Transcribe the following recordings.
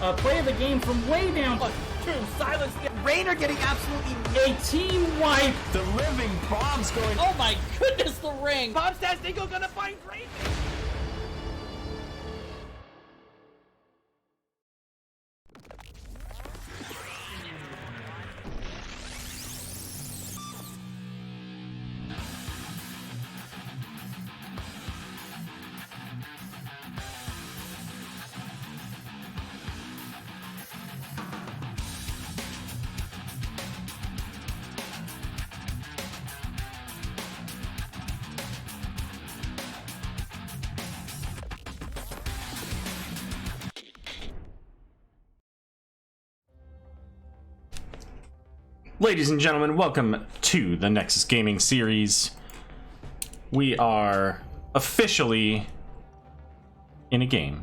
play the game from way down. True, silence. Rainer getting absolutely A team wipe. The living bombs going. Oh my goodness, the ring. Bob Stasnico gonna find Rainer. Ladies and gentlemen, welcome to the Nexus Gaming Series. We are officially in a game.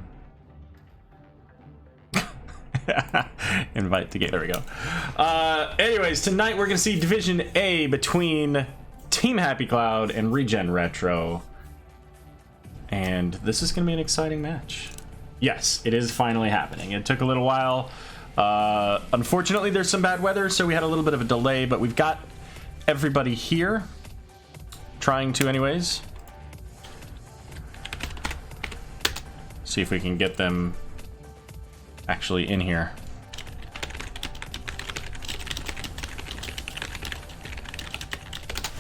Invite to game. There we go. Anyways, tonight we're going to see Division A between Team Happy Cloud and ReGen Retro. And this is going to be an exciting match. Yes, it is finally happening. It took a little while. Unfortunately, there's some bad weather, so we had a little bit of a delay, but we've got everybody here. Trying to, anyways. See if we can get them actually in here.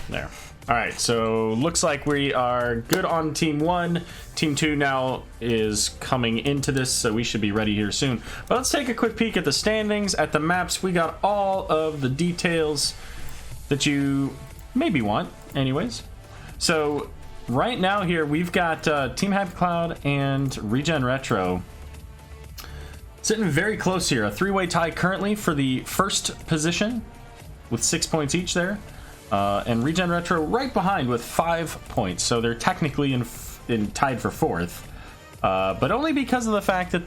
There. Alright, so looks like we are good on Team 1. Team 2 now is coming into this, so we should be ready here soon. But let's take a quick peek at the standings, at the maps. We got all of the details that you maybe want, anyways. So right now here, we've got Team Happy Cloud and ReGen Retro sitting very close here. A three-way tie currently for the first position with 6 points each there. And ReGen Retro right behind with 5 points, so they're technically in tied for fourth, but only because of the fact that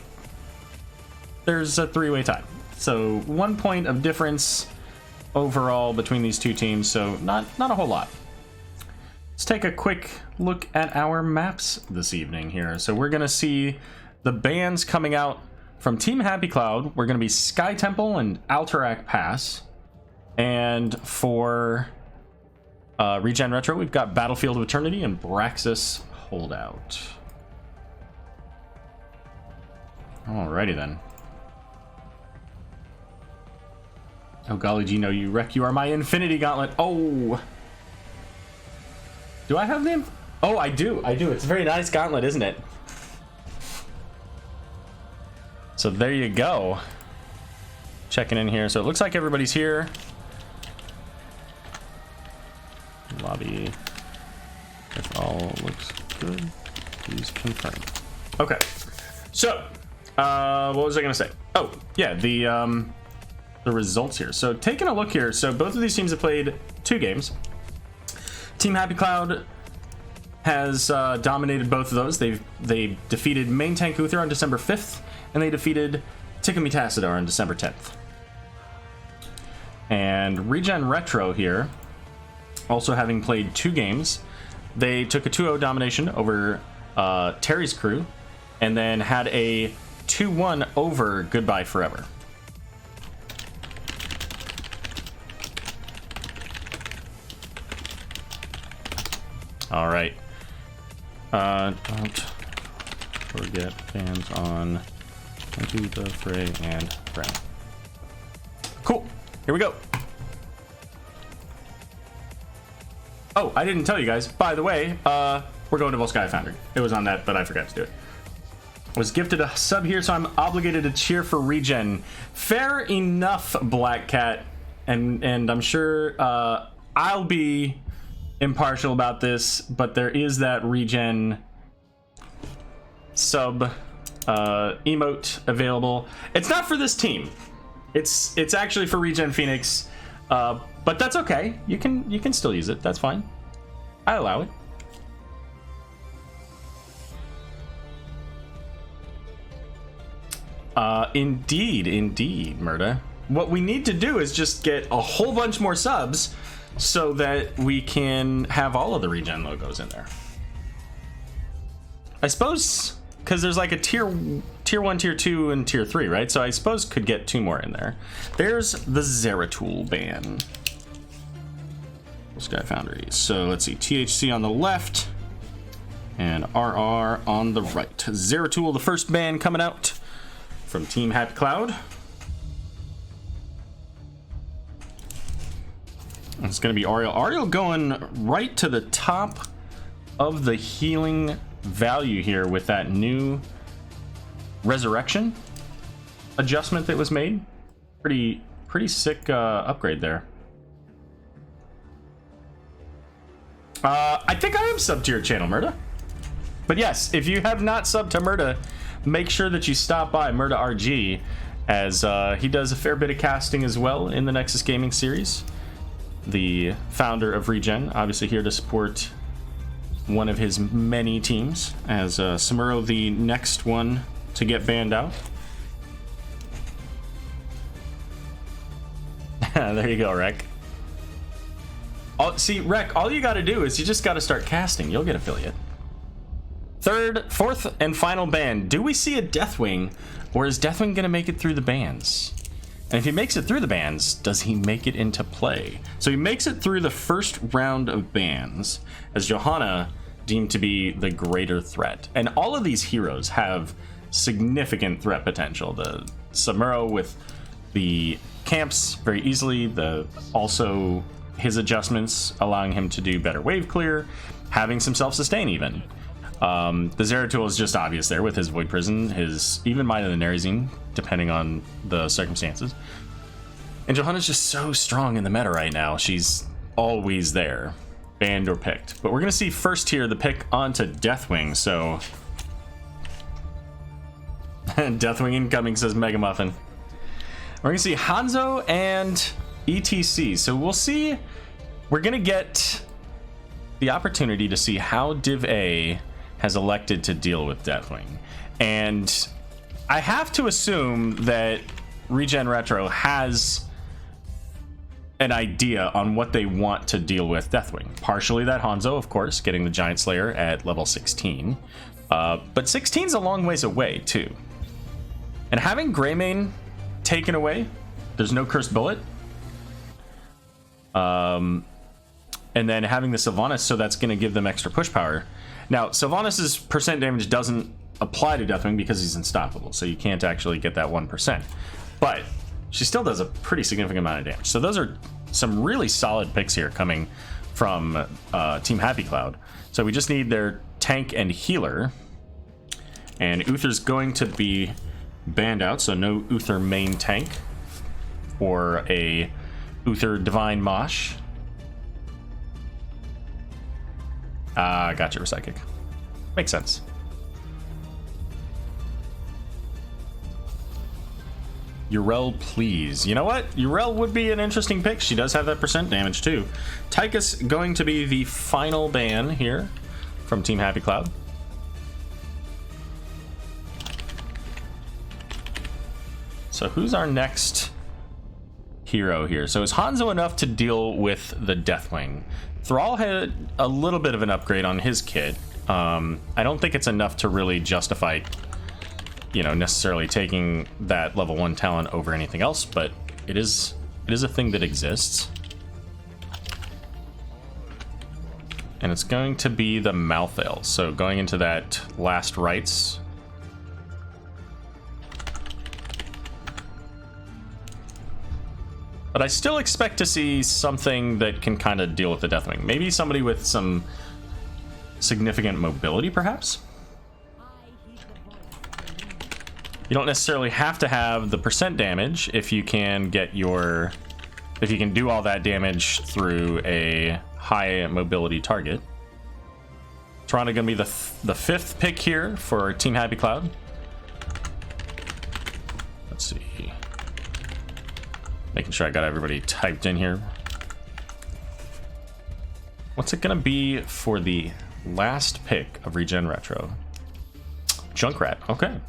there's a three-way tie. So 1 point of difference overall between these two teams, so not a whole lot. Let's take a quick look at our maps this evening here. So we're gonna see the bands coming out from Team Happy Cloud. We're gonna be Sky Temple and Alterac Pass, and for ReGen Retro, we've got Battlefield of Eternity and Braxis Holdout. Alrighty then. Oh golly, Gino, you wreck! You are my Infinity Gauntlet. Oh, do I have the? Oh, I do. It's a very nice gauntlet, isn't it? So there you go. Checking in here. So it looks like everybody's here. Lobby, if all looks good, please confirm. Okay, so what was I gonna say? Oh yeah, the results here. So taking a look here, so both of these teams have played 2 games. Team Happy Cloud has dominated both of those. They defeated Main Tank Uther on December 5th, and they defeated Tikumi Tassadar on December 10th. And ReGen Retro here, also having played 2 games, they took a 2-0 domination over Terry's crew, and then had a 2-1 over Goodbye Forever. All right. Don't forget fans on Into the Fray and Brown. Cool. Here we go. Oh, I didn't tell you guys. By the way, we're going to Volsky Foundry. It was on that, but I forgot to do it. I was gifted a sub here, so I'm obligated to cheer for ReGen. Fair enough, Black Cat. And I'm sure I'll be impartial about this, but there is that ReGen sub emote available. It's not for this team. It's actually for ReGen Phoenix. But that's okay. You can still use it. That's fine. I allow it. Indeed, Murda. What we need to do is just get a whole bunch more subs so that we can have all of the ReGen logos in there. I suppose because there's like a tier tier 1, tier 2, and tier 3, right? So I suppose could get 2 more in there. There's the Zeratul ban. Sky Foundry. So let's see, THC on the left and RR on the right. Zeratul, the first ban coming out from Team Happy Cloud. It's going to be Ariel. Ariel going right to the top of the healing value here with that new resurrection adjustment that was made. Pretty sick upgrade there. I think I am subbed to your channel, Murda. But yes, if you have not subbed to Murda, make sure that you stop by Murda RG, as he does a fair bit of casting as well in the Nexus Gaming series. The founder of ReGen, obviously here to support one of his many teams, as Samuro the next one to get banned out. There you go, Rek. See, Rek, all you gotta do is you just gotta start casting. You'll get affiliate. Fourth, and final ban. Do we see a Deathwing, or is Deathwing gonna make it through the bans? And if he makes it through the bans, does he make it into play? So he makes it through the first round of bans, as Johanna deemed to be the greater threat. And all of these heroes have significant threat potential. The Samuro with the camps very easily, also his adjustments allowing him to do better wave clear, having some self-sustain even. The Zeratul is just obvious there with his Void Prison, his even Might of the Nerazine, depending on the circumstances. And Johanna's just so strong in the meta right now. She's always there, banned or picked. But we're going to see first here the pick onto Deathwing, so... Deathwing incoming, says Mega Muffin. We're going to see Hanzo and ETC. So we'll see... We're going to get the opportunity to see how Div A has elected to deal with Deathwing. And I have to assume that ReGen Retro has an idea on what they want to deal with Deathwing. Partially that Hanzo, of course, getting the Giant Slayer at level 16. But 16 is a long ways away, too. And having Greymane taken away, there's no Cursed Bullet. And then having the Sylvanas, so that's going to give them extra push power. Now, Sylvanas' percent damage doesn't apply to Deathwing because he's unstoppable, so you can't actually get that 1%. But she still does a pretty significant amount of damage. So those are some really solid picks here coming from Team Happy Cloud. So we just need their tank and healer. And Uther's going to be banned out, so no Uther main tank or a Uther Divine Mosh. Gotcha, Psychic. Makes sense. Urel, please. You know what? Urel would be an interesting pick. She does have that percent damage, too. Tychus going to be the final ban here from Team Happy Cloud. So who's our next hero here? So is Hanzo enough to deal with the Deathwing? Thrall had a little bit of an upgrade on his kit. I don't think it's enough to really justify, you know, necessarily taking that level 1 talent over anything else, but it is a thing that exists. And it's going to be the Malthael. So going into that last rites. But I still expect to see something that can kind of deal with the Deathwing. Maybe somebody with some significant mobility, perhaps? You don't necessarily have to have the percent damage if you can get your... if you can do all that damage through a high mobility target. Toronto gonna be the 5th pick here for Team Happy Cloud. Let's see. Making sure I got everybody typed in here. What's it gonna be for the last pick of ReGen Retro? Junkrat.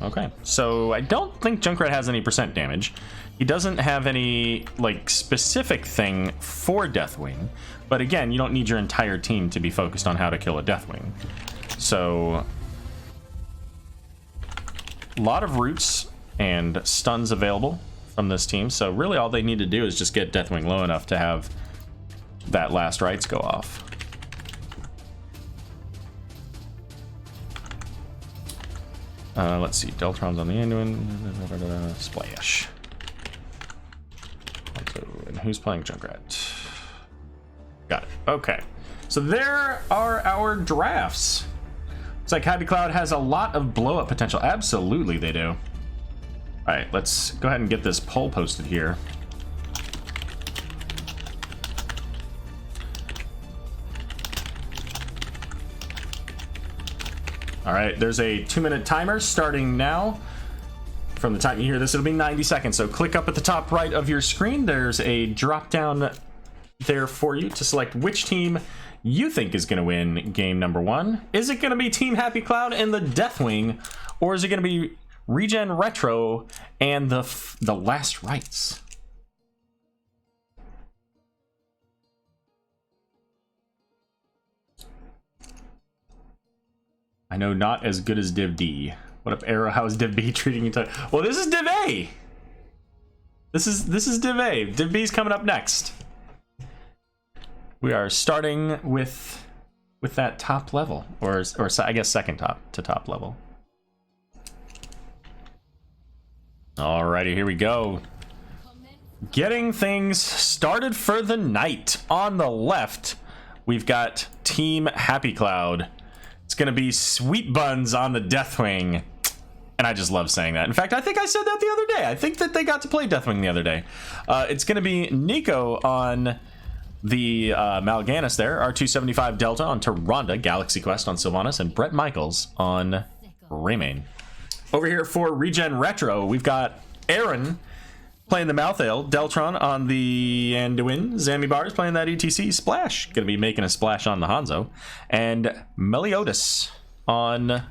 Okay. So I don't think Junkrat has any percent damage. He doesn't have any like specific thing for Deathwing, but again, you don't need your entire team to be focused on how to kill a Deathwing. So a lot of roots and stuns available from this team, so really all they need to do is just get Deathwing low enough to have that last rights go off. Let's see, Deltron's on the Anduin. Splash. And who's playing Junkrat? Got it. Okay. So there are our drafts. Looks like Happy Cloud has a lot of blow-up potential. Absolutely they do. Alright, let's go ahead and get this poll posted here. Alright, there's a 2-minute timer starting now. From the time you hear this, it'll be 90 seconds. So click up at the top right of your screen. There's a drop down there for you to select which team you think is going to win game number 1. Is it going to be Team Happy Cloud and the Deathwing, or is it going to be ReGen Retro and the Last Rites? I know not as good as Div D. What up, Arrow? How is Div B treating you? Well, this is Div A. This is Div A. Div B's coming up next. We are starting with that top level, or I guess second top level. Alrighty, here we go. Getting things started for the night. On the left, we've got Team Happy Cloud. It's gonna be Sweet Buns on the Deathwing. And I just love saying that. In fact, I think I said that the other day. I think that they got to play Deathwing the other day. It's gonna be Nico on the Mal'Ganis there, R275 Delta on Tyrande, Galaxy Quest on Sylvanas, and Brett Michaels on Raymain. Over here for ReGen Retro, we've got Aaron playing the Malthael, Deltron on the Anduin, Zammy Bars playing that ETC Splash, gonna be making a splash on the Hanzo, and Meliodas on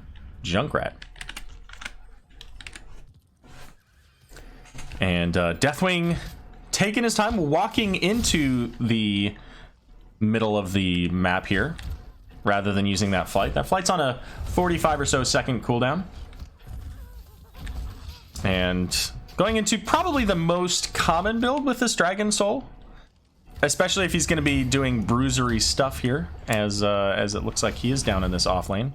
Junkrat. And Deathwing taking his time walking into the middle of the map here rather than using that flight. That flight's on a 45 or so second cooldown. And going into probably the most common build with this Dragon Soul, especially if he's going to be doing bruisery stuff here, as it looks like he is down in this off lane,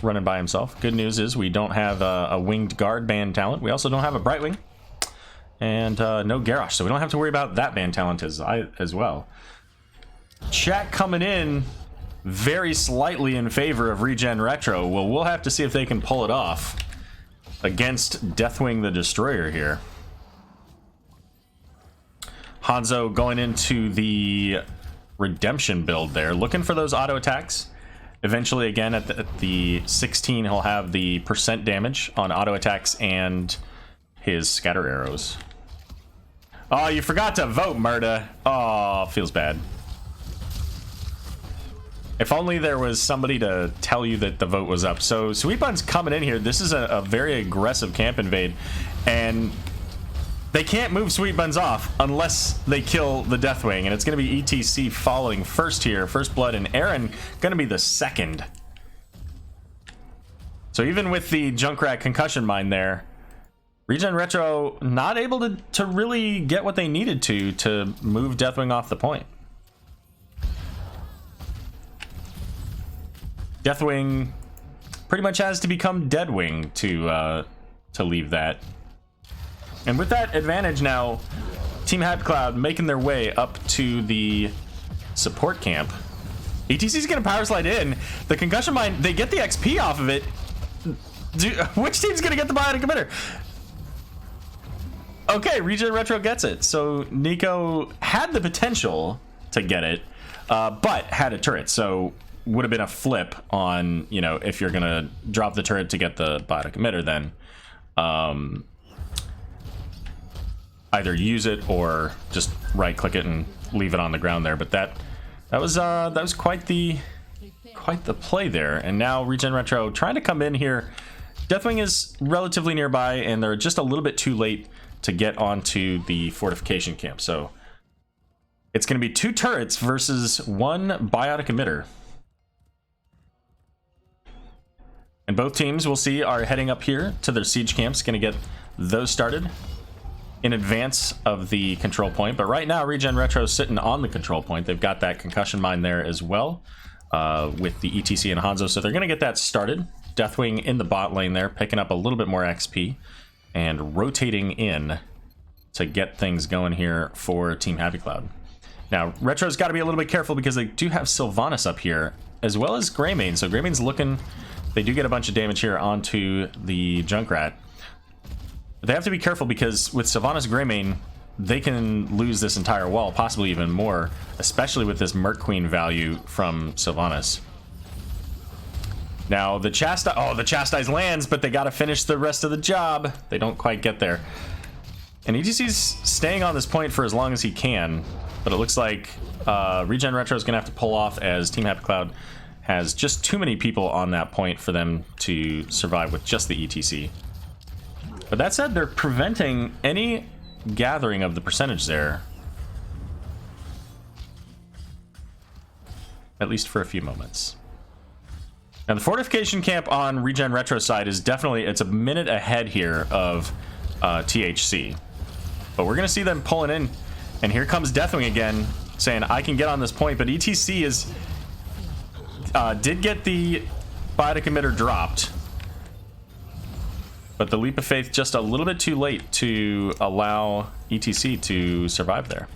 running by himself. Good news is we don't have a winged guard band talent. We also don't have a Brightwing. And no Garrosh, so we don't have to worry about that band talent as well. Chat coming in very slightly in favor of ReGen Retro. Well, we'll have to see if they can pull it off against Deathwing the Destroyer here. Hanzo going into the Redemption build there, looking for those auto attacks. Eventually, again, at the 16, he'll have the % damage on auto attacks and his scatter arrows. Oh, you forgot to vote, Murda. Oh, feels bad. If only there was somebody to tell you that the vote was up. So Sweet Bun's coming in here. This is a very aggressive camp invade, and they can't move Sweet Buns off unless they kill the Deathwing, and it's going to be ETC following first here, first blood, and Aaron going to be the second. So even with the Junkrat concussion mine there, ReGen Retro not able to really get what they needed to move Deathwing off the point. Deathwing pretty much has to become Deadwing to leave that. And with that advantage now, Team Happy Cloud making their way up to the support camp. ETC's gonna power slide in. The concussion mine, they get the XP off of it. Which team's gonna get the biotic emitter? Okay, ReGen Retro gets it. So Nico had the potential to get it, but had a turret. So would have been a flip on, you know, if you're gonna drop the turret to get the biotic emitter, then either use it or just right click it and leave it on the ground there. But that was quite the play there. And now ReGen Retro trying to come in here. Deathwing is relatively nearby, and they're just a little bit too late to get onto the fortification camp. So it's going to be 2 turrets versus 1 biotic emitter. And both teams, we'll see, are heading up here to their siege camps. Going to get those started in advance of the control point. But right now, ReGen Retro is sitting on the control point. They've got that concussion mine there as well with the ETC and Hanzo. So they're going to get that started. Deathwing in the bot lane there, picking up a little bit more XP and rotating in to get things going here for Team Happy Cloud. Now, Retro's got to be a little bit careful because they do have Sylvanas up here, as well as Greymane. So Greymane's looking... They do get a bunch of damage here onto the Junkrat. But they have to be careful because with Sylvanas Greymane, they can lose this entire wall, possibly even more, especially with this Merc Queen value from Sylvanas. Now, the Chastise... Oh, the Chastise lands, but they got to finish the rest of the job. They don't quite get there. And ETC's staying on this point for as long as he can, but it looks like ReGen Retro is going to have to pull off as Team Happy Cloud has just too many people on that point for them to survive with just the ETC. But that said, they're preventing any gathering of the percentage there. At least for a few moments. Now the fortification camp on ReGen Retro side is definitely, it's a minute ahead here of THC. But we're going to see them pulling in. And here comes Deathwing again, saying, I can get on this point. But ETC is... did get the biotic emitter dropped, but the leap of faith just a little bit too late to allow ETC to survive there.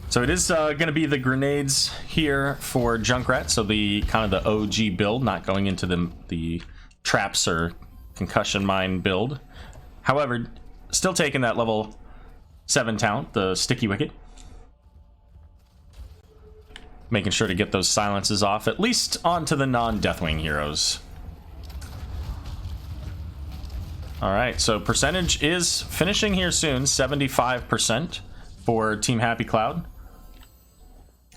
So it is going to be the grenades here for Junkrat, so the kind of the OG build, not going into the traps or concussion mine build. However, still taking that level 7 talent, the Sticky Wicket. Making sure to get those silences off, at least onto the non-Deathwing heroes. Alright, so percentage is finishing here soon, 75% for Team Happy Cloud.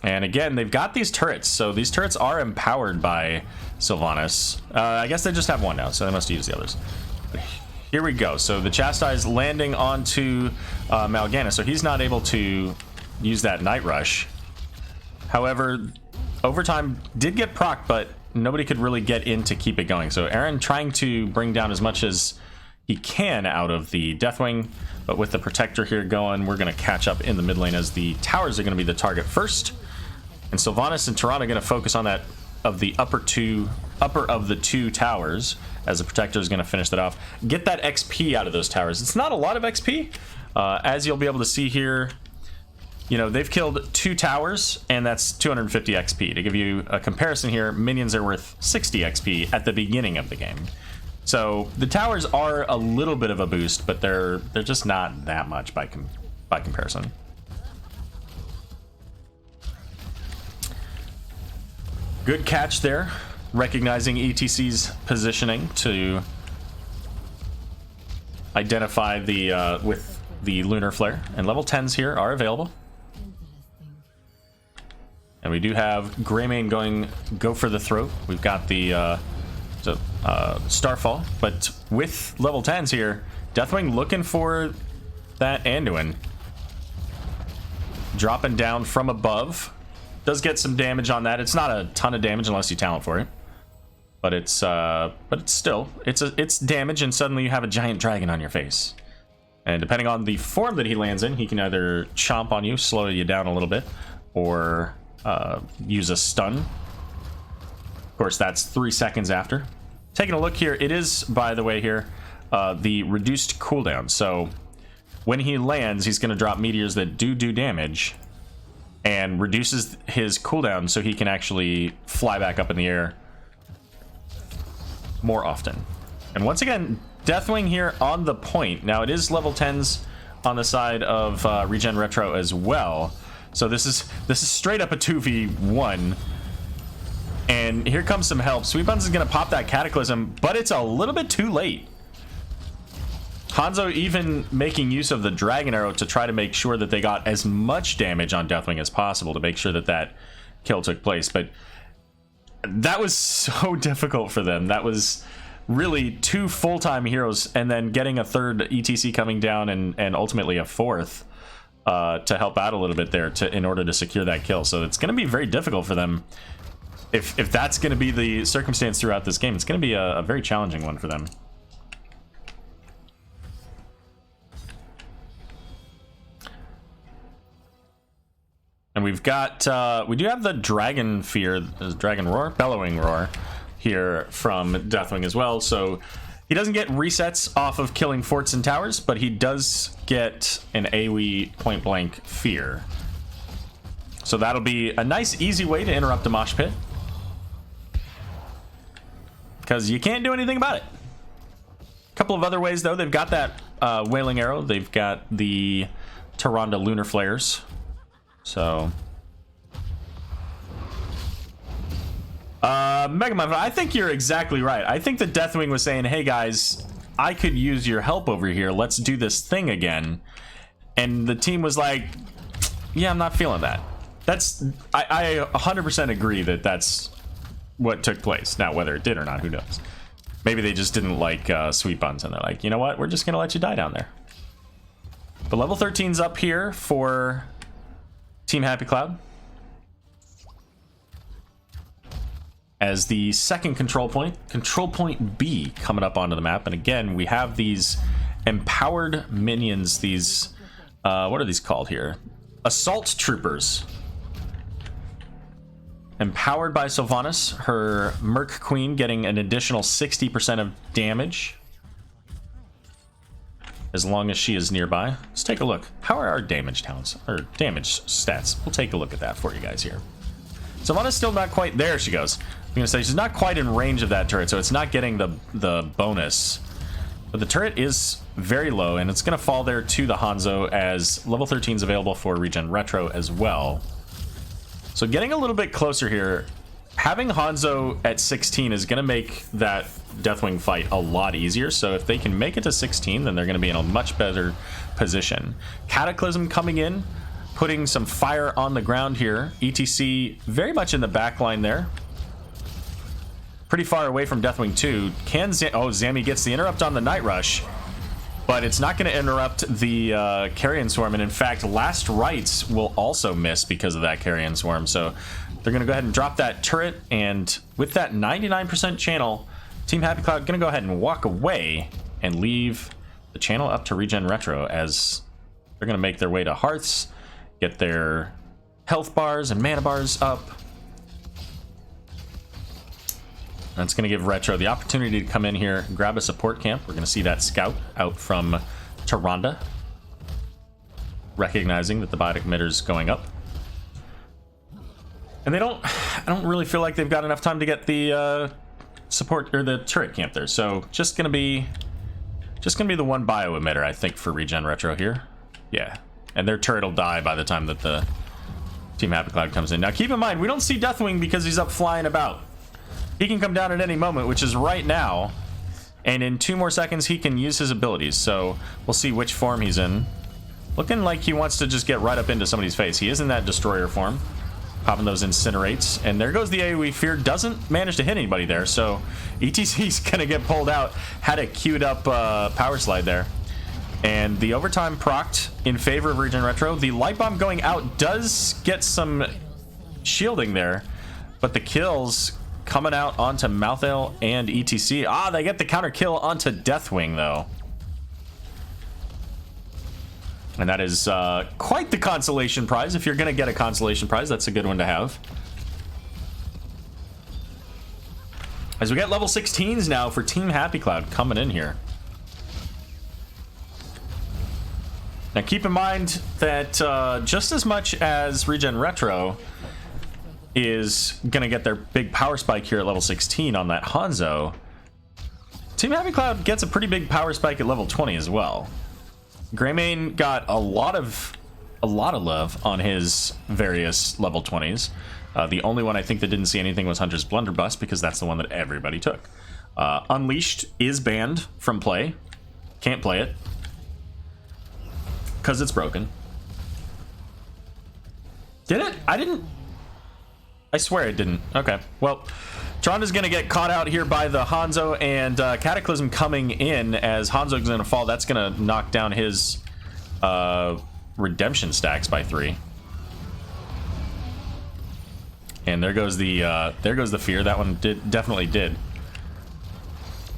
And again, they've got these turrets, so these turrets are empowered by Sylvanas. I guess they just have one now, so they must use the others. Here we go. So the Chastise landing onto Mal'Ganis, so he's not able to use that Night Rush. However, Overtime did get proc, but nobody could really get in to keep it going. So Aaron trying to bring down as much as he can out of the Deathwing, but with the Protector here going, we're going to catch up in the mid lane as the towers are going to be the target first. And Sylvanas and Toronto are going to focus on that of the upper of the two towers, as the Protector is going to finish that off. Get that XP out of those towers. It's not a lot of XP, as you'll be able to see here. You know, they've killed 2 towers, and that's 250 XP. To give you a comparison here, minions are worth 60 XP at the beginning of the game. So the towers are a little bit of a boost, but they're just not that much by comparison. Good catch there, recognizing ETC's positioning to identify the with the Lunar Flare, and level 10s here are available. And we do have Greymane go for the throat. We've got the Starfall, but with level 10s here, Deathwing looking for that Anduin. Dropping down from above. Does get some damage on that. It's not a ton of damage unless you talent for it. But it's still it's damage, and suddenly you have a giant dragon on your face. And depending on the form that he lands in, he can either chomp on you, slow you down a little bit, or use a stun. Of course, that's 3 seconds after. Taking a look here, it is, by the way, here the reduced cooldown. So when he lands, he's going to drop meteors that do damage, and reduces his cooldown so he can actually fly back up in the air more often. And once again, Deathwing here on the point. Now it is level 10s on the side of ReGen Retro as well. So this is straight up a 2v1. And here comes some help. Sweet Buns is going to pop that Cataclysm, but it's a little bit too late. Hanzo even making use of the Dragon Arrow to try to make sure that they got as much damage on Deathwing as possible to make sure that that kill took place. But that was so difficult for them. That was really 2 full-time heroes, and then getting a third ETC coming down, and ultimately a 4th. to help out a little bit there in order to secure that kill. So it's going to be very difficult for them. If that's going to be the circumstance throughout this game, it's going to be a very challenging one for them. And we've got, we do have the Dragon Fear, Dragon Roar? Bellowing Roar here from Deathwing as well. So he doesn't get resets off of killing forts and towers, but he does get an AoE point blank fear. So that'll be a nice, easy way to interrupt a mosh pit, because you can't do anything about it. A couple of other ways, though. They've got that Wailing Arrow. They've got the Tyrande Lunar Flares. So Megamon, I think you're exactly right. I think the Deathwing was saying, hey guys, I could use your help over here. Let's do this thing again. And the team was like, yeah, I'm not feeling that. I 100% agree that that's what took place. Now, whether it did or not, who knows? Maybe they just didn't like sweet buns, and they're like, you know what? We're just going to let you die down there. But level 13's up here for Team Happy Cloud as the second control point B, coming up onto the map. And again, we have these empowered minions, these what are these called here? Assault troopers, empowered by Sylvanas, her Merc Queen getting an additional 60% of damage as long as she is nearby. Let's take a look. How are our damage talents, or damage stats? We'll take a look at that for you guys here. Sylvanas still not quite there, she goes. I'm gonna say she's not quite in range of that turret, so it's not getting the bonus. But the turret is very low, and it's gonna fall there to the Hanzo, as level 13 is available for ReGen Retro as well. So getting a little bit closer here. Having Hanzo at 16 is gonna make that Deathwing fight a lot easier. So if they can make it to 16, then they're going to be in a much better position. Cataclysm coming in, putting some fire on the ground here. ETC very much in the back line there. Pretty far away from Deathwing 2. Zami gets the interrupt on the Night Rush, but it's not going to interrupt the Carrion Swarm. And in fact, Last Rites will also miss because of that Carrion Swarm. So they're going to go ahead and drop that turret. And with that 99% channel, Team Happy Cloud gonna go ahead and walk away and leave the channel up to ReGen Retro, as they're gonna make their way to Hearths, get their health bars and mana bars up. That's gonna give Retro the opportunity to come in here and grab a support camp. We're gonna see that scout out from Tyrande, recognizing that the biotic emitter's going up. And I don't really feel like they've got enough time to get the support or the turret camp there, so just gonna be the one bio emitter, I think, for ReGen Retro here. Yeah, and their turret will die by the time that the Team Happy Cloud comes in. Now keep in mind, we don't see Deathwing because he's up flying about. He can come down at any moment, which is right now, and in 2 more seconds he can use his abilities. So we'll see which form he's in. Looking like he wants to just get right up into somebody's face. He is in that destroyer form, popping those incinerates, and there goes the AoE fear. Doesn't manage to hit anybody there, so ETC's gonna get pulled out. Had a queued up power slide there, and the overtime procced in favor of ReGen Retro. The light bomb going out does get some shielding there, but the kills coming out onto Malthael and ETC. They get the counter kill onto Deathwing though. And that is quite the consolation prize. If you're going to get a consolation prize, that's a good one to have. As we get level 16s now for Team Happy Cloud coming in here. Now keep in mind that just as much as ReGen Retro is going to get their big power spike here at level 16 on that Hanzo, Team Happy Cloud gets a pretty big power spike at level 20 as well. Greymane got a lot of love on his various level 20s. The only one I think that didn't see anything was Hunter's Blunderbuss, because that's the one that everybody took. Unleashed is banned from play. Can't play it because it's broken. Did it? I swear it didn't. Okay, well, Tyrande's gonna get caught out here by the Hanzo, and Cataclysm coming in as Hanzo's gonna fall. That's gonna knock down his redemption stacks by 3. And there goes the fear. That one definitely did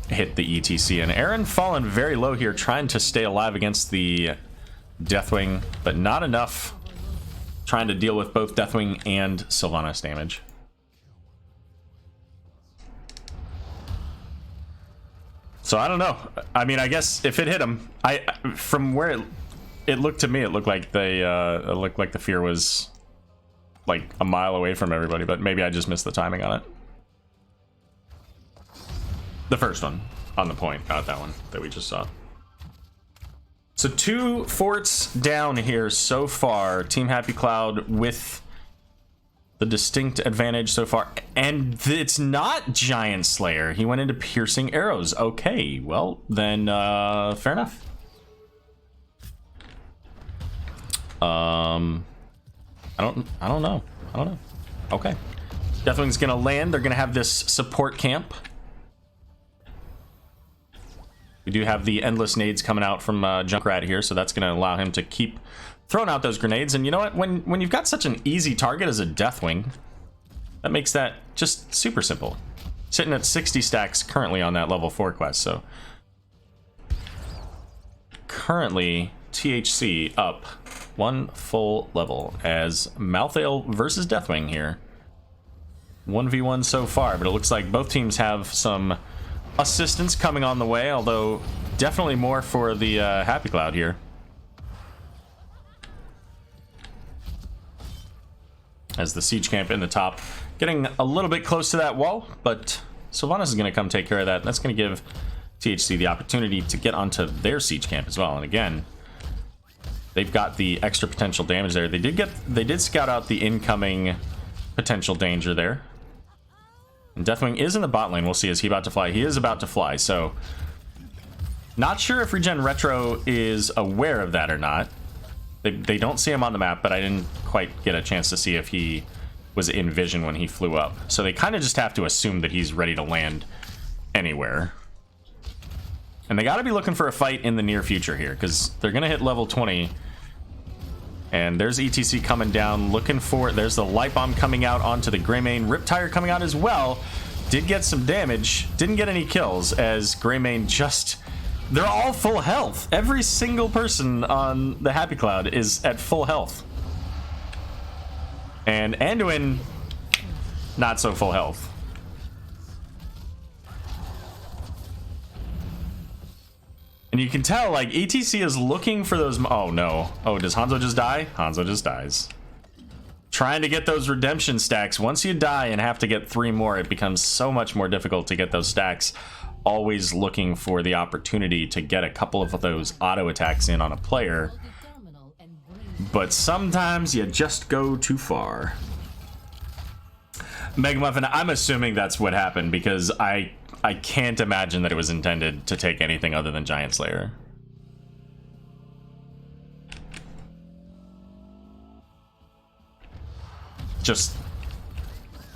hit the ETC. And Aaron fallen very low here, trying to stay alive against the Deathwing, but not enough trying to deal with both Deathwing and Sylvanas damage. So I don't know. I mean, I guess if it hit him, from where it looked to me, it looked like the fear was like a mile away from everybody, but maybe I just missed the timing on it. The first one on the point, not that one that we just saw. So 2 forts down here so far. Team Happy Cloud with the distinct advantage so far. And it's not Giant Slayer. He went into piercing arrows. Okay, well, then fair enough. I don't know. Okay. Deathwing's gonna land. They're gonna have this support camp. We do have the endless nades coming out from Junkrat here, so that's gonna allow him to keep throwing out those grenades. And you know what? When you've got such an easy target as a Deathwing, that makes that just super simple. Sitting at 60 stacks currently on that level 4 quest, so currently THC up 1 full level as Malthael versus Deathwing here. 1v1 so far, but it looks like both teams have some assistance coming on the way, although definitely more for the Happy Cloud here. As the siege camp in the top getting a little bit close to that wall, but Sylvanas is going to come take care of that. That's going to give THC the opportunity to get onto their siege camp as well. And again, they've got the extra potential damage there. They did scout out the incoming potential danger there. And Deathwing is in the bot lane. We'll see. Is he about to fly? He is about to fly. So not sure if ReGen Retro is aware of that or not. They don't see him on the map, but I didn't quite get a chance to see if he was in vision when he flew up. So they kind of just have to assume that he's ready to land anywhere. And they got to be looking for a fight in the near future here, because they're going to hit level 20. And there's ETC coming down, looking for... There's the Light Bomb coming out onto the Greymane. Riptire coming out as well. Did get some damage. Didn't get any kills, as Greymane just... They're all full health. Every single person on the Happy Cloud is at full health. And Anduin, not so full health. And you can tell, like, ETC is looking for those... Oh, no. Oh, does Hanzo just die? Hanzo just dies. Trying to get those redemption stacks. Once you die and have to get 3 more, it becomes so much more difficult to get those stacks. Always looking for the opportunity to get a couple of those auto attacks in on a player. But sometimes you just go too far. Megamuffin, I'm assuming that's what happened, because I can't imagine that it was intended to take anything other than Giant Slayer. Just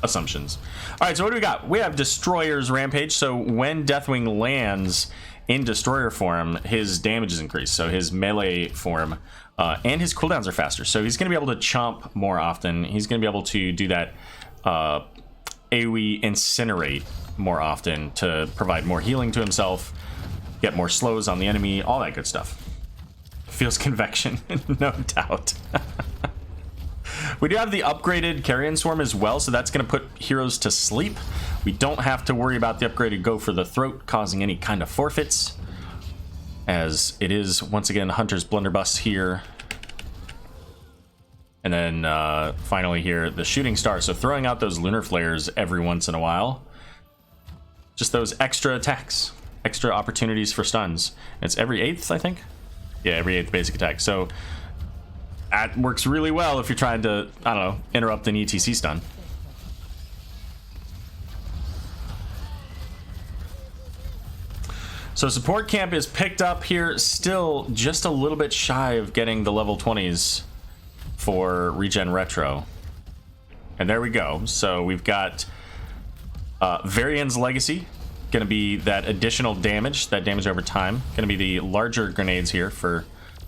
assumptions. All right, so what do we got? We have Destroyer's Rampage. So when Deathwing lands in Destroyer form, his damage is increased. So his melee form and his cooldowns are faster. So he's going to be able to chomp more often. He's going to be able to do that AoE Incinerate more often to provide more healing to himself, get more slows on the enemy, all that good stuff. Feels convection, no doubt. We do have the upgraded Carrion Swarm as well, so that's going to put heroes to sleep. We don't have to worry about the upgraded Go for the Throat causing any kind of forfeits, as it is, once again, Hunter's Blunderbuss here. And then finally here, the Shooting Star. So throwing out those Lunar Flares every once in a while. Just those extra attacks, extra opportunities for stuns. It's every 8th, I think? Yeah, every 8th basic attack. So that works really well if you're trying to, I don't know, interrupt an ETC stun. So support camp is picked up here, still just a little bit shy of getting the level 20s for ReGen Retro. And there we go. So we've got Varian's Legacy, going to be that additional damage, that damage over time. Going to be the larger grenades here for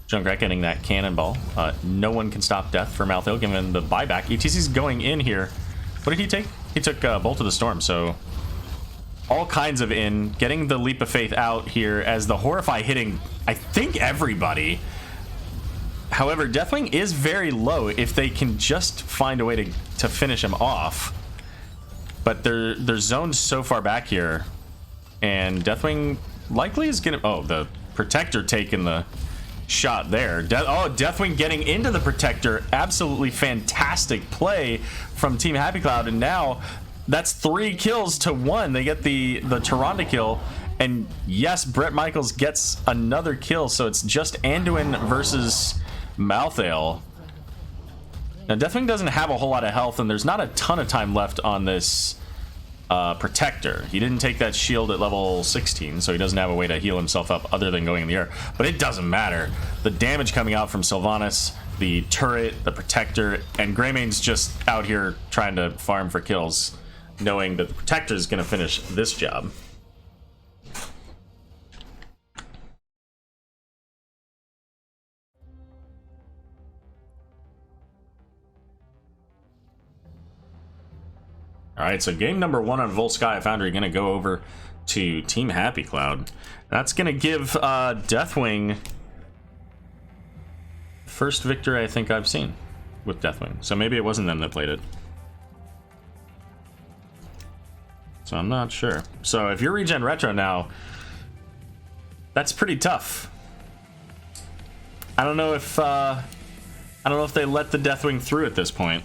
Junkrat getting that cannonball. No one can stop death for Malthael given the buyback. ETC's going in here. What did he take? He took Bolt of the Storm, so all kinds of in. Getting the Leap of Faith out here as the Horrify hitting, I think, everybody. However, Deathwing is very low if they can just find a way to finish him off. But they're zoned so far back here. And Deathwing likely is gonna... Oh, the Protector taking the shot there. Deathwing getting into the Protector. Absolutely fantastic play from Team Happy Cloud. And now that's 3 kills to 1. They get the Tyrande kill. And yes, Brett Michaels gets another kill. So it's just Anduin versus Malthael. Now Deathwing doesn't have a whole lot of health, and there's not a ton of time left on this Protector. He didn't take that shield at level 16, so he doesn't have a way to heal himself up other than going in the air. But it doesn't matter. The damage coming out from Sylvanas, the turret, the Protector, and Greymane's just out here trying to farm for kills, knowing that the Protector is going to finish this job. All right, so game number 1 on Volsky Foundry going to go over to Team Happy Cloud. That's going to give Deathwing first victory I think I've seen with Deathwing. So maybe it wasn't them that played it. So I'm not sure. So if you're ReGen Retro now, that's pretty tough. I don't know if they let the Deathwing through at this point.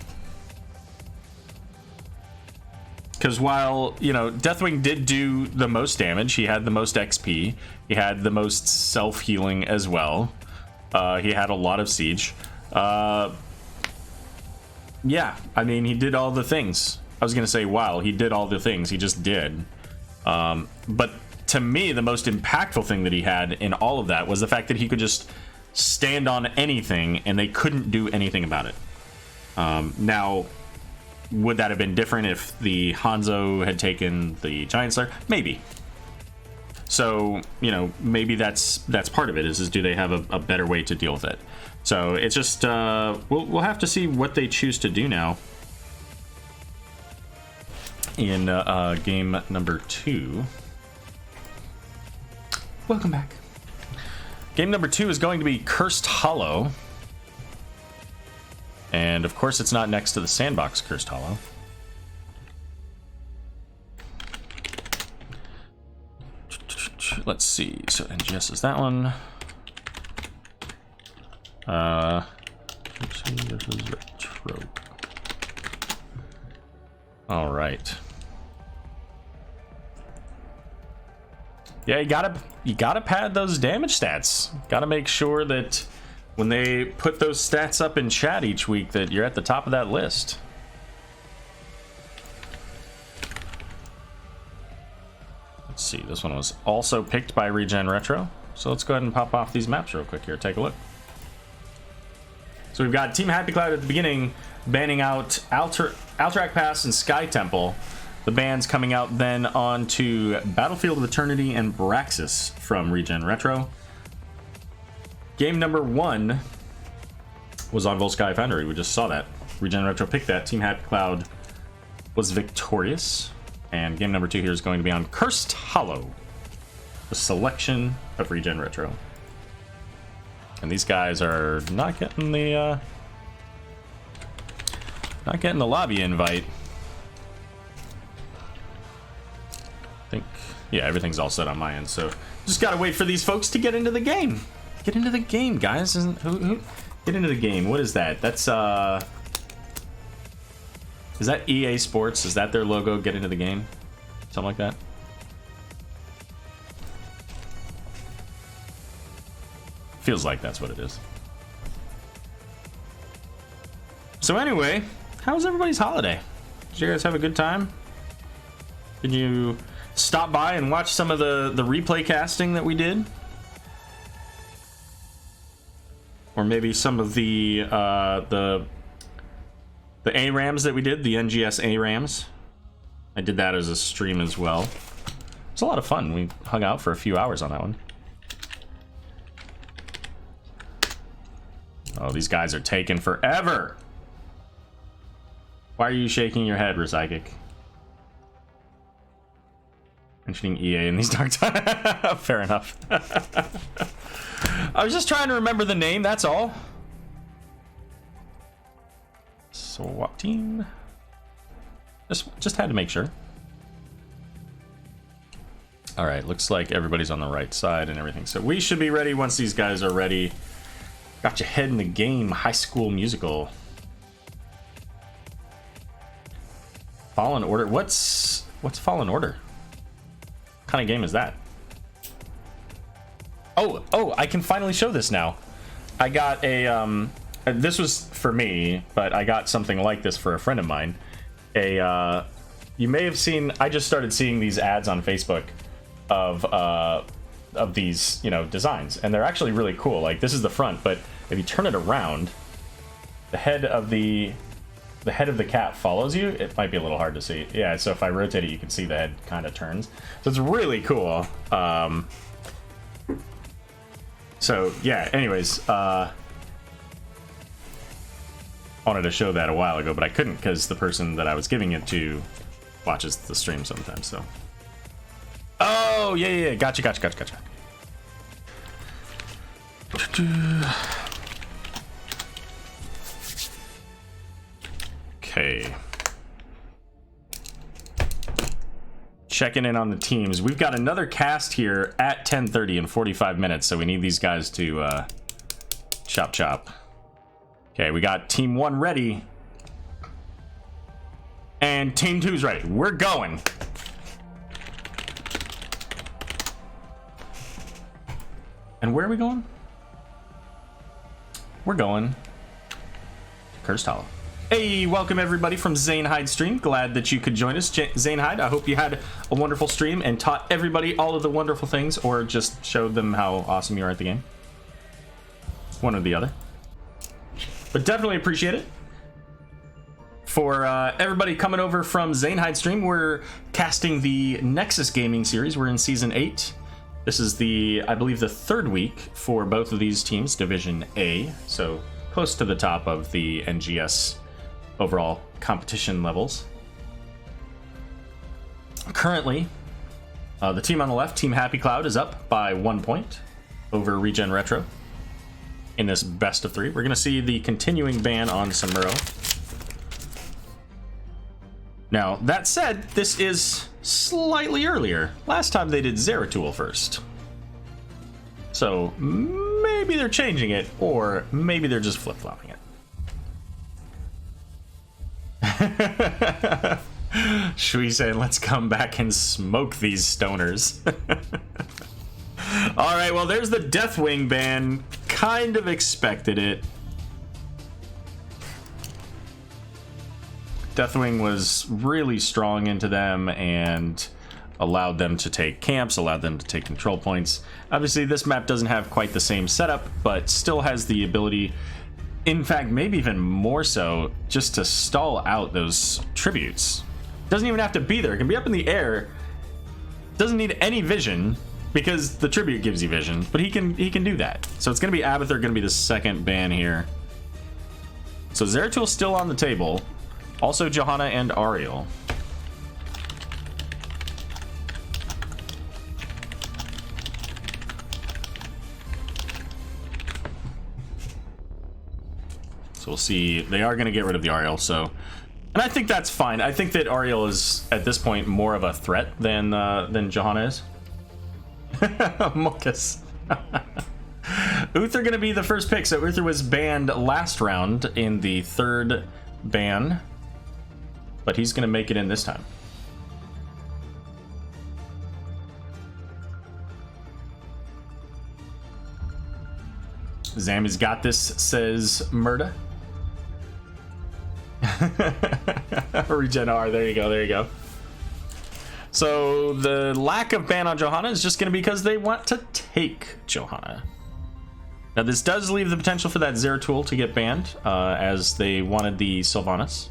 Because while, you know, Deathwing did do the most damage, he had the most XP, he had the most self-healing as well, he had a lot of siege. Yeah, I mean, he did all the things. I was going to say, wow, he did all the things, he just did. But to me, the most impactful thing that he had in all of that was the fact that he could just stand on anything and they couldn't do anything about it. Now, would that have been different if the Hanzo had taken the Giant Slayer? Maybe. So, you know, maybe that's part of it, is do they have a better way to deal with it? So it's just, we'll have to see what they choose to do now in game number 2. Welcome back. Game number 2 is going to be Cursed Hollow. And of course, it's not next to the Sandbox Cursed Hollow. Let's see. So NGS is that one. Retro. All right. Yeah, you gotta pad those damage stats. Gotta make sure that when they put those stats up in chat each week that you're at the top of that list. Let's see, this one was also picked by ReGen Retro. So let's go ahead and pop off these maps real quick here. Take a look. So we've got Team Happy Cloud at the beginning, banning out Alterac Pass and Sky Temple. The bans coming out then on to Battlefield of Eternity and Braxis from ReGen Retro. Game number 1 was on Volsky Foundry. We just saw that. ReGen Retro picked that. Team Happy Cloud was victorious. And game number 2 here is going to be on Cursed Hollow, the selection of ReGen Retro. And these guys are not getting the lobby invite. I think, yeah, everything's all set on my end. So just gotta wait for these folks to get into the game. Get into the game, guys. Who get into the game? What is that? That's is that EA Sports? Is that their logo? Get into the game? Something like that. Feels like that's what it is. So anyway, how was everybody's holiday? Did you guys have a good time? Did you stop by and watch some of the replay casting that we did? Or maybe some of the ARAMs that we did, the NGS ARAMs. I did that as a stream as well. It was a lot of fun. We hung out for a few hours on that one. Oh, these guys are taking forever. Why are you shaking your head, Recyclic? Mentioning EA in these dark times. Fair enough. I was just trying to remember the name, that's all. SWAT team. Just had to make sure. All right, looks like everybody's on the right side and everything. So we should be ready once these guys are ready. Got your head in the game, High School Musical. Fallen Order. What's Fallen Order? What kind of game is that? Oh, I can finally show this now. I got a this was for me, but I got something like this for a friend of mine. You may have seen, I just started seeing these ads on Facebook of these, you know, designs, and they're actually really cool. Like, this is the front, but if you turn it around, the head of the cat follows you. It might be a little hard to see. Yeah, so if I rotate it, you can see the head kind of turns. So it's really cool. So yeah, anyways, wanted to show that a while ago, but I couldn't because the person that I was giving it to watches the stream sometimes, so. Oh, yeah, gotcha. Okay. Checking in on the teams. We've got another cast here at 10:30 in 45 minutes, so we need these guys to chop. Okay, we got Team 1 ready. And Team 2's ready. We're going. And where are we going? We're going Cursed Hollow. Hey, welcome everybody from Zane Hyde stream. Glad that you could join us, Zane Hyde. I hope you had a wonderful stream and taught everybody all of the wonderful things, or just showed them how awesome you are at the game. One or the other. But definitely appreciate it. For everybody coming over from Zane Hyde stream, we're casting the Nexus Gaming series. We're in Season 8. This is I believe, the third week for both of these teams, Division A. So close to the top of the NGS overall competition levels. Currently, the team on the left, Team Happy Cloud, is up by 1 point over ReGen Retro in this best of 3. We're going to see the continuing ban on Samuro. Now, that said, this is slightly earlier. Last time they did Zeratul first. So maybe they're changing it, or maybe they're just flip-flopping it. Shui saying, let's come back and smoke these stoners. Alright, well, there's the Deathwing ban. Kind of expected it. Deathwing was really strong into them and allowed them to take camps, allowed them to take control points. Obviously, this map doesn't have quite the same setup, but still has the ability, in fact, maybe even more so, just to stall out those tributes. Doesn't even have to be there. It can be up in the air. Doesn't need any vision, because the tribute gives you vision, but he can do that. So it's going to be Abathur, going to be the second ban here. So Zeratul's still on the table. Also Johanna and Ariel. So we'll see. They are going to get rid of the Ariel, so... And I think that's fine. I think that Ariel is, at this point, more of a threat than Johanna is. Mokus. Uther going to be the first pick. So Uther was banned last round in the third ban. But he's going to make it in this time. Zami's got this, says Murda. Regen R, there you go. So the lack of ban on Johanna is just going to be because they want to take Johanna. Now this does leave the potential for that Zeratul to get banned, as they wanted the Sylvanas.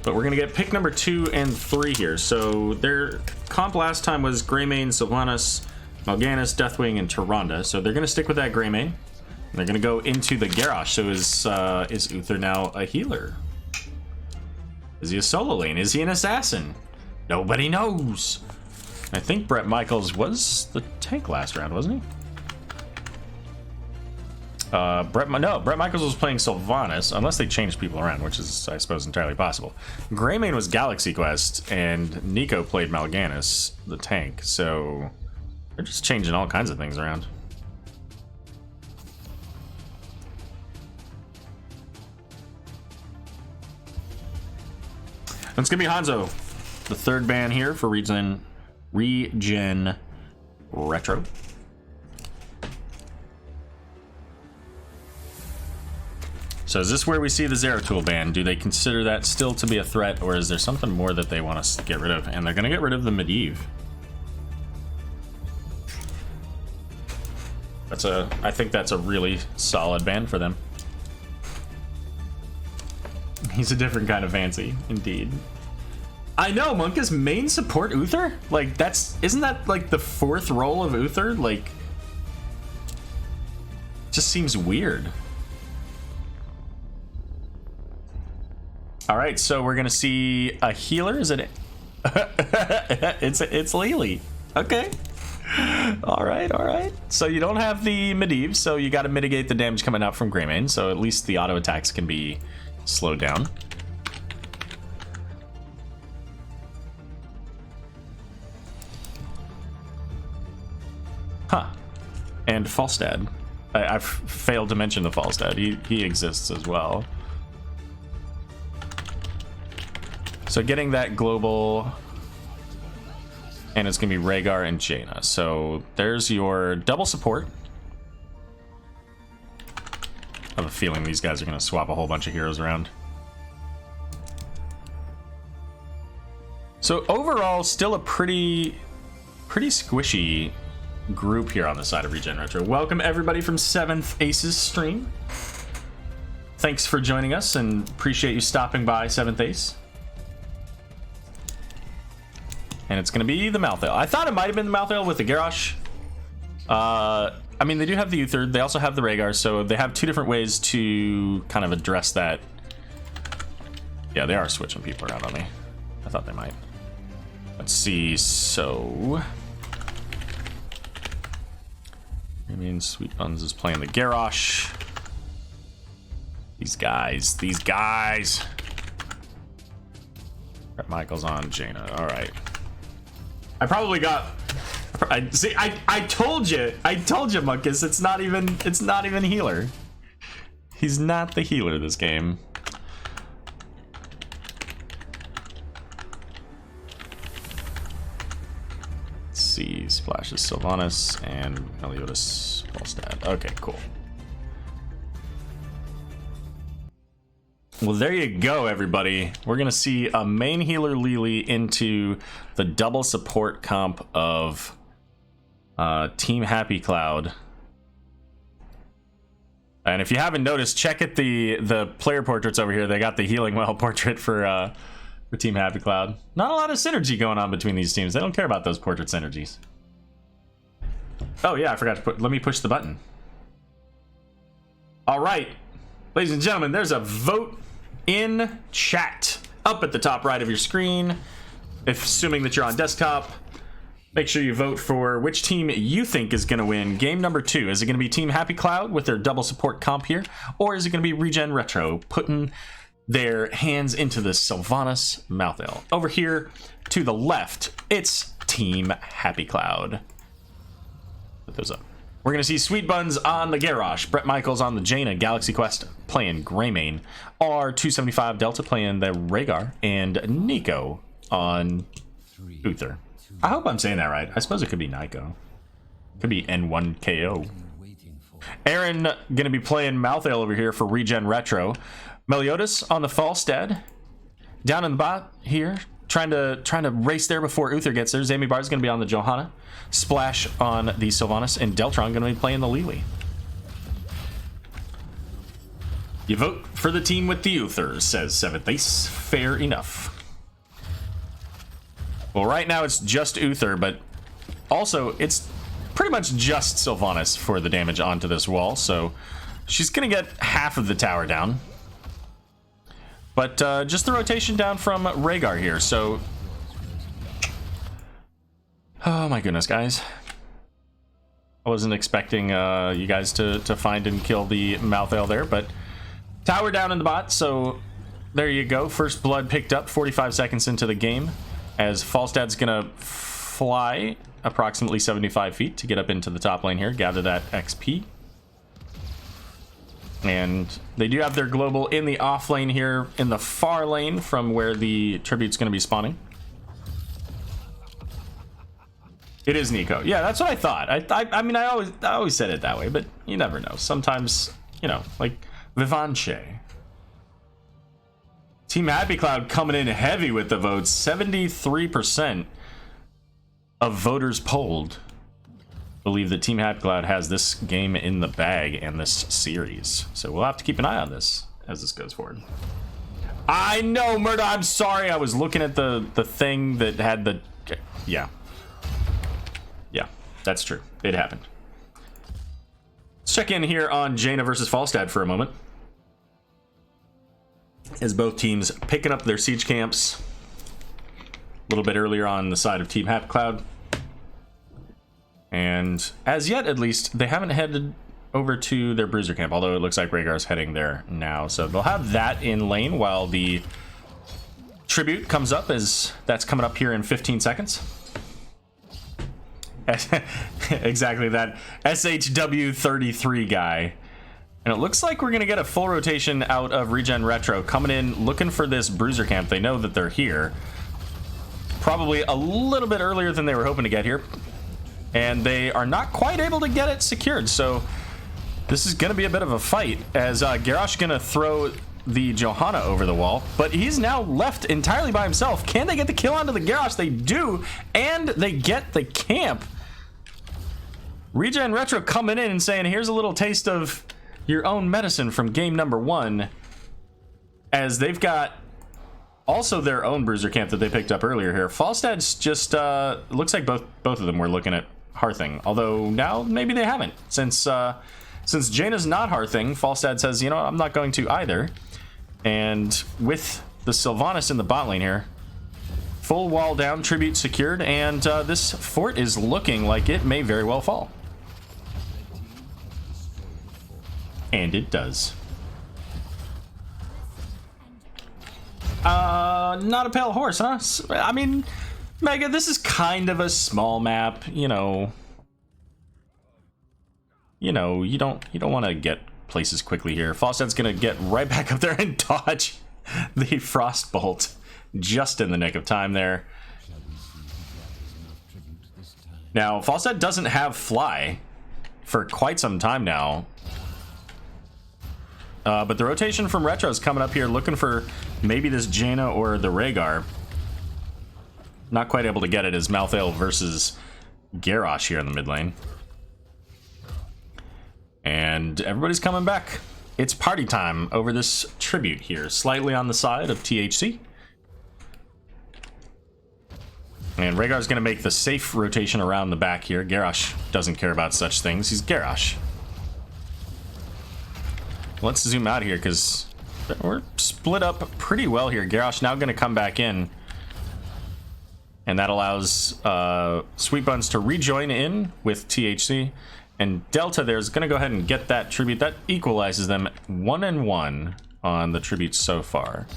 But we're going to get pick number 2 and 3 here. So their comp last time was Greymane, Sylvanas, Mal'Ganis, Deathwing, and Tyrande. So they're going to stick with that Greymane. They're going to go into the Garrosh. So is Uther now a healer? Is he a solo lane? Is he an assassin? Nobody knows. I think Bret Michaels was the tank last round, wasn't he? Bret Michaels was playing Sylvanas, unless they changed people around, which is, I suppose, entirely possible. Greymane was Galaxy Quest, and Nico played Mal'Ganis, the tank, so they're just changing all kinds of things around. It's gonna be Hanzo, the third ban here for ReGen Retro. So is this where we see the Zeratul ban? Do they consider that still to be a threat, or is there something more that they want us to get rid of? And they're gonna get rid of the Medivh. I think that's a really solid ban for them. He's a different kind of fancy, indeed. I know, Monka's main support Uther? Like, isn't that like the fourth role of Uther? Like, just seems weird. All right, so we're gonna see a healer. Is it? it's Lily. Okay. All right. So you don't have the Medivh, so you got to mitigate the damage coming out from Greymane. So at least the auto attacks can be slowed down. Huh. And Falstad. I've failed to mention the Falstad. He exists as well. So getting that global, and it's gonna be Rhaegar and Jaina. So there's your double support. I have a feeling these guys are gonna swap a whole bunch of heroes around. So overall, still a pretty squishy group here on the side of ReGen Retro. Welcome everybody from 7th Aces stream. Thanks for joining us and appreciate you stopping by, 7th Ace. And it's gonna be the Malthael. I thought it might have been the Malthael with the Garrosh. I mean, they do have the Uther. They also have the Rhaegar, so they have two different ways to kind of address that. Yeah, they are switching people around on me. I thought they might. Let's see. So, I mean, Sweet Buns is playing the Garrosh. These guys. Bret Michaels on Jaina. All right. I probably got. I told you, Munkus. It's not even healer. He's not the healer this game. Let's see, splashes Sylvanas and Meliodas Falstad. Okay, cool. Well, there you go, everybody. We're gonna see a main healer Lily into the double support comp of Team Happy Cloud. And if you haven't noticed, check at the player portraits over here. They got the Healing Well portrait for Team Happy Cloud. Not a lot of synergy going on between these teams. They don't care about those portrait synergies. Oh yeah, I forgot to let me push the button. All right, ladies and gentlemen, there's a vote in chat up at the top right of your screen. If assuming that you're on desktop, make sure you vote for which team you think is going to win game number 2. Is it going to be Team Happy Cloud with their double support comp here, or is it going to be ReGen Retro putting their hands into the Sylvanas Malthael? Over here to the left, it's Team Happy Cloud. Put those up. We're going to see Sweet Buns on the Garrosh, Bret Michaels on the Jaina, Galaxy Quest playing Greymane, R275 Delta playing the Rhaegar, and Nico on Uther. I hope I'm saying that right. I suppose it could be Nico. Could be N1KO. Aaron going to be playing Malthael over here for ReGen Retro. Meliodas on the Falstad. Down in the bot here, trying to race there before Uther gets there. Zami Bar's going to be on the Johanna. Splash on the Sylvanas, and Deltron going to be playing the Lily. You vote for the team with the Uther, says 7th Ace. Fair enough. Well, right now it's just Uther, but also it's pretty much just Sylvanas for the damage onto this wall, so she's gonna get half of the tower down. But just the rotation down from Rhaegar here, so... Oh my goodness, guys. I wasn't expecting you guys to find and kill the Malthael there, but tower down in the bot, so there you go. First blood picked up 45 seconds into the game, as Falstad's gonna fly approximately 75 feet to get up into the top lane here, gather that XP. And they do have their global in the off lane here, in the far lane from where the tribute's gonna be spawning. It is Nico. Yeah, that's what I thought. I mean, I always said it that way, but you never know. Sometimes, you know, like Vivanche. Team Happy Cloud coming in heavy with the votes. 73% of voters polled believe that Team Happy Cloud has this game in the bag and this series. So we'll have to keep an eye on this as this goes forward. I know, Murda, I'm sorry. I was looking at the thing that had the... Yeah. Yeah, that's true. It happened. Let's check in here on Jaina versus Falstad for a moment. As both teams picking up their siege camps a little bit earlier on the side of Team Happy Cloud. And as yet, at least, they haven't headed over to their bruiser camp, although it looks like Rhaegar's heading there now. So they'll have that in lane while the tribute comes up, as that's coming up here in 15 seconds. Exactly, that SHW33 guy. And it looks like we're going to get a full rotation out of ReGen Retro coming in looking for this bruiser camp. They know that they're here. Probably a little bit earlier than they were hoping to get here. And they are not quite able to get it secured. So this is going to be a bit of a fight, as Garrosh going to throw the Johanna over the wall. But he's now left entirely by himself. Can they get the kill onto the Garrosh? They do. And they get the camp. ReGen Retro coming in and saying, here's a little taste of your own medicine from game number 1, as they've got also their own bruiser camp that they picked up earlier here. Falstad's just looks like both of them were looking at Hearthing, although now maybe they haven't, since Jaina's not Hearthing. Falstad says, you know, I'm not going to either. And with the Sylvanas in the bot lane here, full wall down, tribute secured, and this fort is looking like it may very well fall. And it does. Not a pale horse, huh? I mean, Mega, this is kind of a small map, you know. You don't want to get places quickly here. Falstad's gonna get right back up there and dodge the Frostbolt just in the nick of time there. Now, Falstad doesn't have Fly for quite some time now. But the rotation from Retro is coming up here, looking for maybe this Jaina or the Rhaegar. Not quite able to get it as Malthael versus Garrosh here in the mid lane. And everybody's coming back. It's party time over this tribute here, slightly on the side of THC. And Rhaegar's going to make the safe rotation around the back here. Garrosh doesn't care about such things. He's Garrosh. Let's zoom out here, because we're split up pretty well here. Garrosh now going to come back in. And that allows Sweet Buns to rejoin in with THC. And Delta there is going to go ahead and get that tribute. That equalizes them 1-1 on the tributes so far.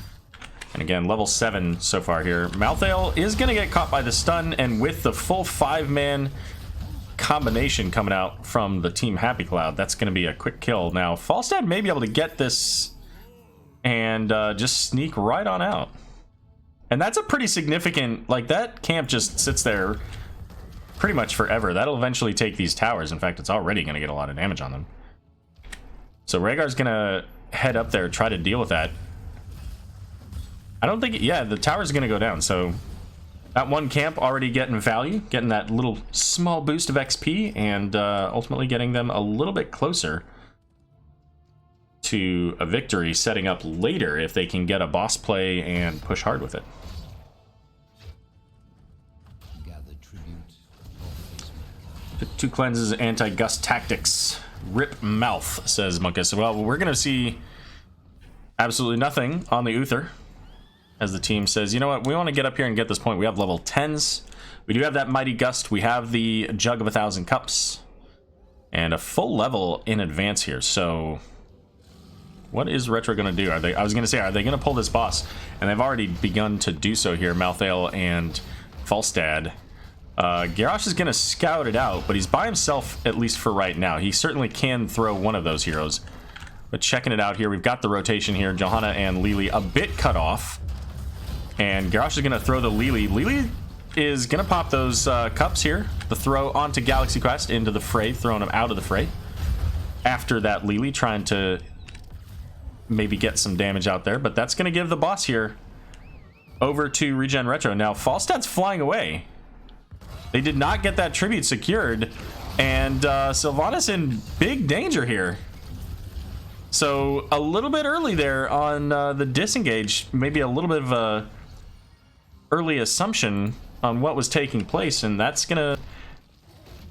And again, level 7 so far here. Malthael is going to get caught by the stun, and with the full 5-man combination coming out from the Team Happy Cloud, that's going to be a quick kill. Now, Falstad may be able to get this and just sneak right on out. And that's a pretty significant, like, that camp just sits there pretty much forever. That'll eventually take these towers. In fact, it's already going to get a lot of damage on them. So Rhaegar's going to head up there, try to deal with that. I don't think, yeah, the tower's going to go down. So that one camp already getting value, getting that little small boost of XP, and ultimately getting them a little bit closer to a victory, setting up later if they can get a boss play and push hard with it. 2 cleanses, anti-gust tactics. Rip mouth, says Monkus. Well, we're going to see absolutely nothing on the Uther. As the team says, you know what? We want to get up here and get this point. We have level 10s. We do have that Mighty Gust. We have the Jug of 1,000 Cups. And a full level in advance here. So what is Retro going to do? I was going to say, are they going to pull this boss? And they've already begun to do so here. Malthael and Falstad. Garrosh is going to scout it out, but he's by himself, at least for right now. He certainly can throw one of those heroes. But checking it out here, we've got the rotation here. Johanna and Lili a bit cut off. And Garrosh is going to throw the Lili. Lili is going to pop those cups here. The throw onto Galaxy Quest into the fray, throwing him out of the fray. After that, Lili trying to maybe get some damage out there. But that's going to give the boss here over to ReGen Retro. Now, Falstad's flying away. They did not get that tribute secured. And Sylvanas in big danger here. So a little bit early there on the disengage. Maybe a little bit of a early assumption on what was taking place, and that's gonna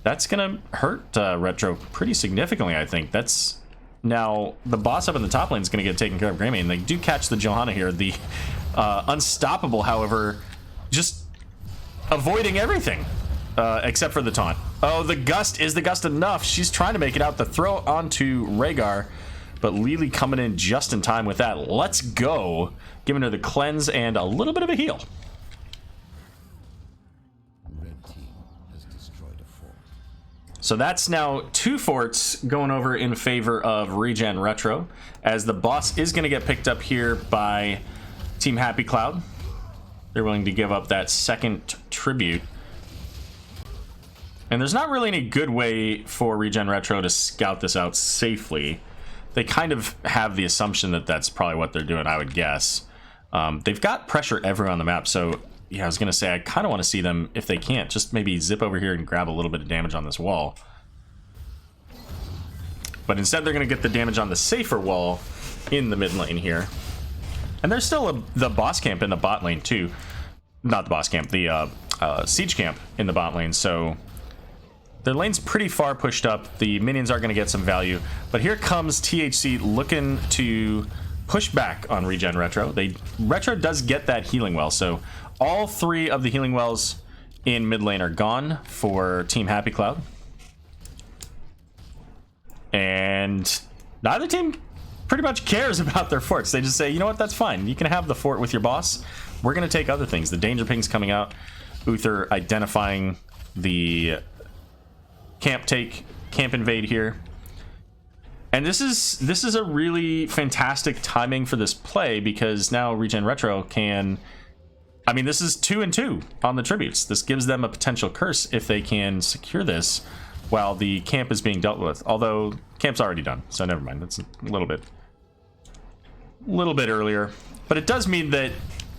hurt Retro pretty significantly. I think that's now the boss up in the top lane is gonna get taken care of. Grammy, and they do catch the Johanna here. The unstoppable, however, just avoiding everything except for the taunt. Oh, the gust, is the gust enough? She's trying to make it out. The throw onto Rhaegar, but Lili coming in just in time with that. Let's go, giving her the cleanse and a little bit of a heal. So that's now 2 forts going over in favor of ReGen Retro, as the boss is going to get picked up here by Team Happy Cloud. They're willing to give up that second tribute. And there's not really any good way for ReGen Retro to scout this out safely. They kind of have the assumption that that's probably what they're doing, I would guess. They've got pressure everywhere on the map, so yeah, I was going to say, I kind of want to see them, if they can't, just maybe zip over here and grab a little bit of damage on this wall. But instead, they're going to get the damage on the safer wall in the mid lane here. And there's still the boss camp in the bot lane, too. Not the boss camp, the siege camp in the bot lane, so their lane's pretty far pushed up. The minions are going to get some value. But here comes THC looking to push back on ReGen Retro. Retro does get that healing well, so all 3 of the healing wells in mid lane are gone for Team Happy Cloud. And neither team pretty much cares about their forts. They just say, you know what, that's fine. You can have the fort with your boss. We're going to take other things. The danger ping's coming out. Uther identifying the camp invade here. And this is a really fantastic timing for this play, because now ReGen Retro can, I mean, this is 2 and 2 on the tributes. This gives them a potential curse if they can secure this while the camp is being dealt with. Although camp's already done, so never mind. That's a little bit earlier, but it does mean that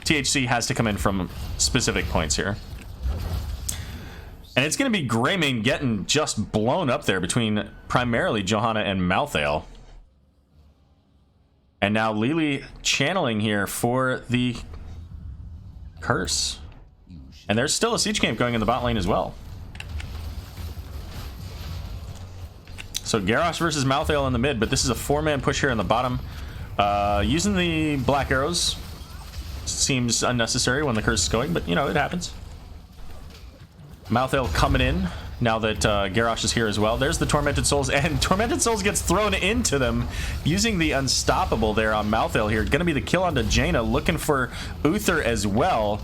THC has to come in from specific points here. And it's going to be Greymane getting just blown up there between primarily Johanna and Malthael. And now Lili channeling here for the curse. And there's still a siege camp going in the bot lane as well. So Garrosh versus Malthael in the mid, but this is a 4-man push here in the bottom. Using the black arrows seems unnecessary when the curse is going, but you know, it happens. Malthael coming in now that Garrosh is here as well. There's the Tormented Souls, and Tormented Souls gets thrown into them using the Unstoppable there on Malthael here. Gonna be the kill onto Jaina, looking for Uther as well.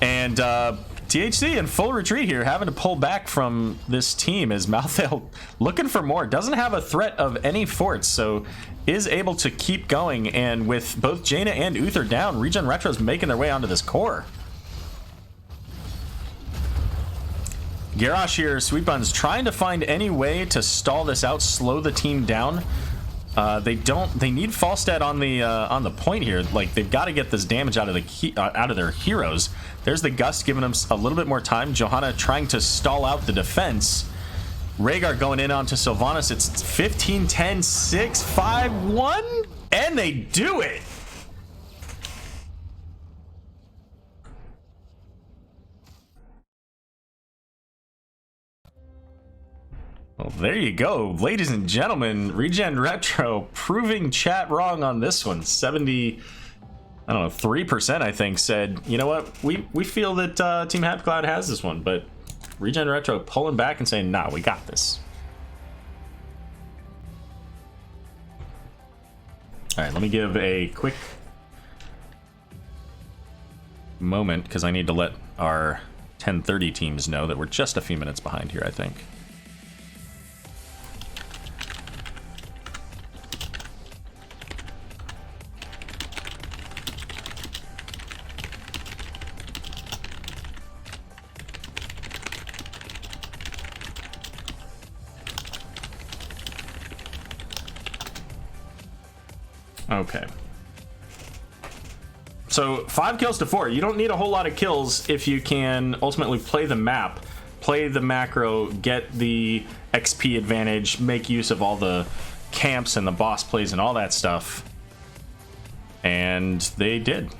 And THC in full retreat here, having to pull back from this team as Malthael looking for more. Doesn't have a threat of any forts, so is able to keep going. And with both Jaina and Uther down, ReGen Retro's making their way onto this core. Garrosh here, Sweet Buns, trying to find any way to stall this out, slow the team down. They need Falstad on the point here. Like, they've got to get this damage out of their heroes. There's the Gust giving them a little bit more time. Johanna trying to stall out the defense. Rhaegar going in onto Sylvanas. It's 15, 10, 6, 5, 1, and they do it. There you go, ladies and gentlemen. ReGen Retro proving chat wrong on this one. 70, I don't know, 3% I think said, you know what, we feel that Team HappyCloud has this one, but ReGen Retro pulling back and saying, nah, we got this. All right, let me give a quick moment because I need to let our 10:30 teams know that we're just a few minutes behind here, I think. Okay. So 5 kills to 4. You don't need a whole lot of kills if you can ultimately play the map, play the macro, get the XP advantage, make use of all the camps and the boss plays and all that stuff. And they did.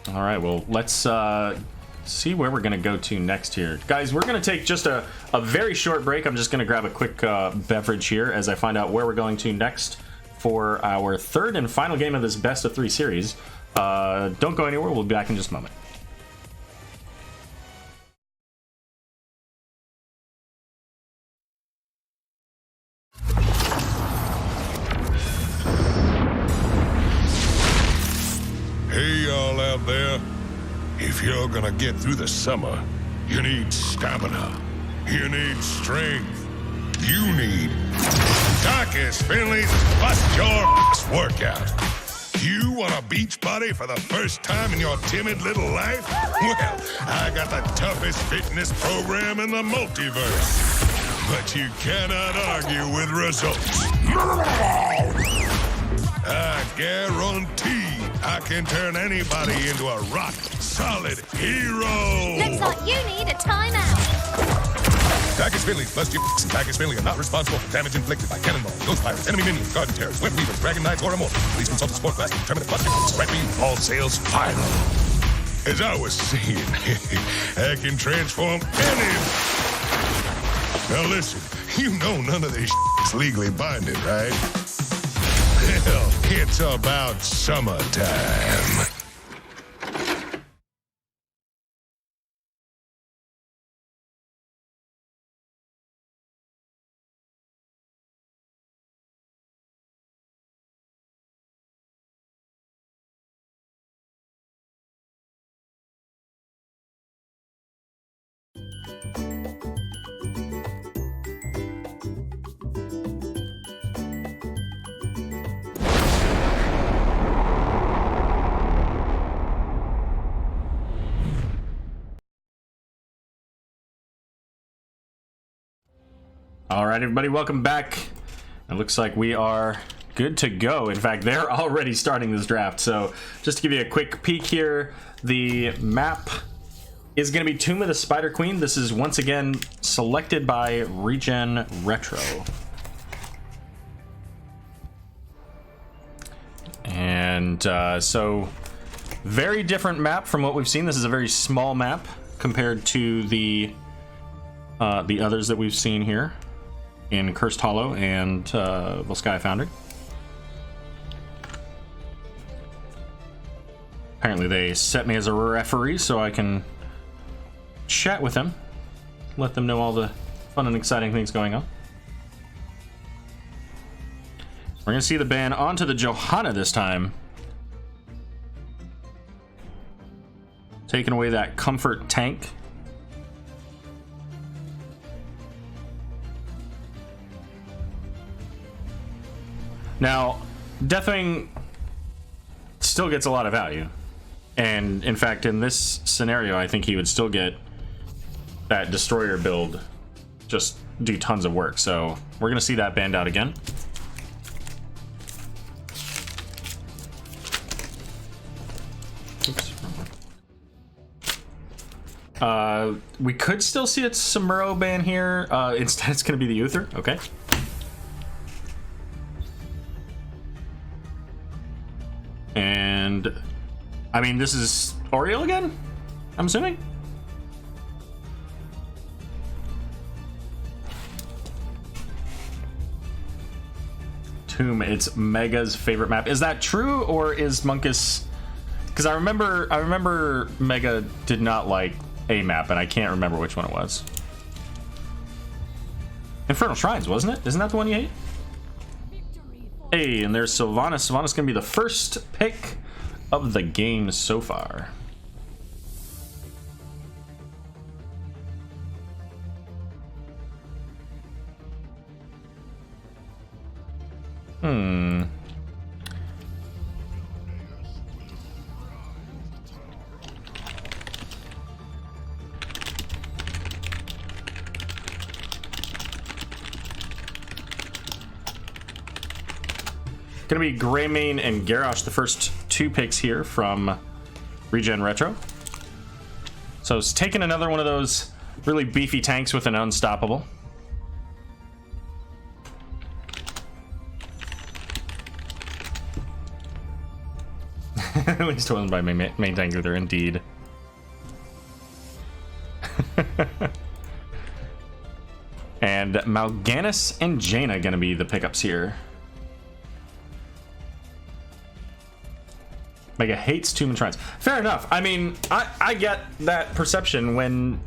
All right, well, let's see where we're gonna go to next here, guys. We're gonna take just a very short break. I'm just gonna grab a quick beverage here as I find out where we're going to next for our third and final game of this best of 3 series. Don't go anywhere. We'll be back in just a moment. Hey, y'all out there. If you're gonna get through the summer, you need stamina. You need strength. You need Darkest Finley's Bust Your Workout. You want a beach body for the first time in your timid little life? Well, I got the toughest fitness program in the multiverse. But you cannot argue with results. I guarantee I can turn anybody into a rock-solid hero! Looks like you need a timeout. Darkest Finley, Bust Your and Darkest Finley are not responsible for damage inflicted by cannonballs, ghost pirates, enemy minions, garden terrors, web weavers, dragon knights, or immortals. Please consult the sport class to determine if Bust Your is right for you. All sales final. As I was saying, I can transform any... Now listen, you know none of this is legally binding, right? Hell, it's about summertime. All right, everybody, welcome back. It looks like we are good to go. In fact, they're already starting this draft. So just to give you a quick peek here, the map is going to be Tomb of the Spider Queen. This is once again selected by ReGen Retro. And so very different map from what we've seen. This is a very small map compared to the others that we've seen here in Cursed Hollow and Volskaya Foundry. Apparently they set me as a referee so I can chat with them, let them know all the fun and exciting things going on. We're gonna see the ban onto the Johanna this time, taking away that comfort tank. Now, Deathwing still gets a lot of value. And in fact, in this scenario, I think he would still get that Destroyer build, just do tons of work. So we're going to see that banned out again. Oops. We could still see its Samuro ban here. Instead, it's going to be the Uther. Okay. And I mean, this is Oriole again? I'm assuming? Tomb, it's Mega's favorite map. Is that true, or is Munkus... Because I remember Mega did not like a map, and I can't remember which one it was. Infernal Shrines, wasn't it? Isn't that the one you hate? Hey, and there's Sylvanas. Sylvanas gonna be the first pick of the game so far. Gonna be Greymane and Garrosh, the first two picks here from ReGen Retro. So it's taking another one of those really beefy tanks with an unstoppable. At least it wasn't by main tank leader, indeed. And Mal'Ganis and Jaina gonna be the pickups here. Mega hates Tomb and Shrines. Fair enough. I mean, I get that perception when,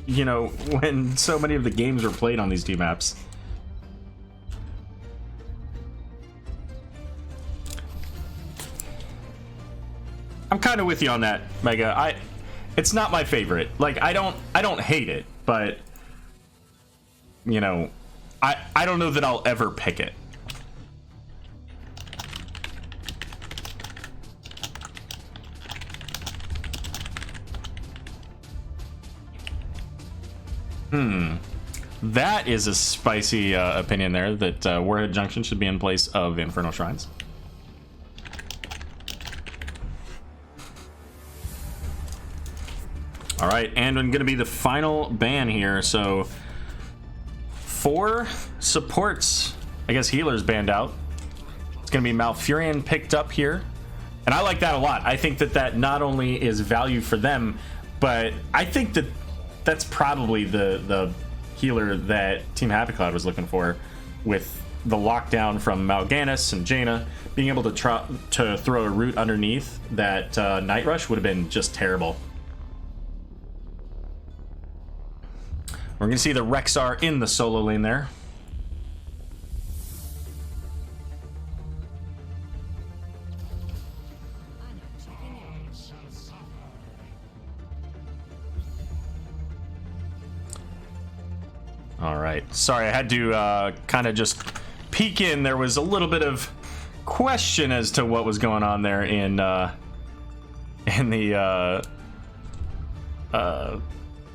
you know, when so many of the games were played on these two maps. I'm kind of with you on that, Mega. It's not my favorite. Like, I don't hate it, but you know, I don't know that I'll ever pick it. That is a spicy opinion there, that Warhead Junction should be in place of Infernal Shrines. All right, and I'm gonna be the final ban here. So 4 supports, I guess healers banned out. It's gonna be Malfurion picked up here, and I like that a lot. I think that not only is value for them, but I think that that's probably the healer that Team Happy Cloud was looking for, with the lockdown from Mal'Ganis and Jaina. Being able to throw a root underneath that Night Rush would have been just terrible. We're gonna see the Rexar in the solo lane there. All right, sorry, I had to kind of just peek in. There was a little bit of question as to what was going on there in the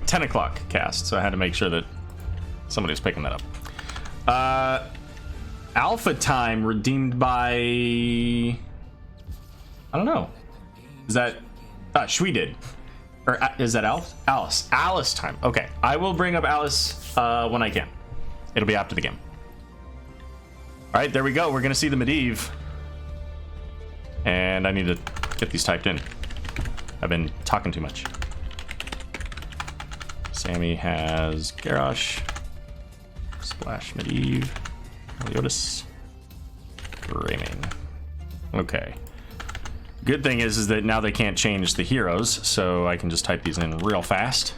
10 o'clock cast, so I had to make sure that somebody was picking that up. Alpha time redeemed by, I don't know, is that Shui did, or is that Alice time? Okay, I will bring up Alice when I can. It'll be after the game. All right, there we go. We're gonna see the Medivh, and I need to get these typed in. I've been talking too much. Sammy has Garrosh, Splash Medivh, Meliodas, Greymane. Okay. Good thing is that now they can't change the heroes, so I can just type these in real fast.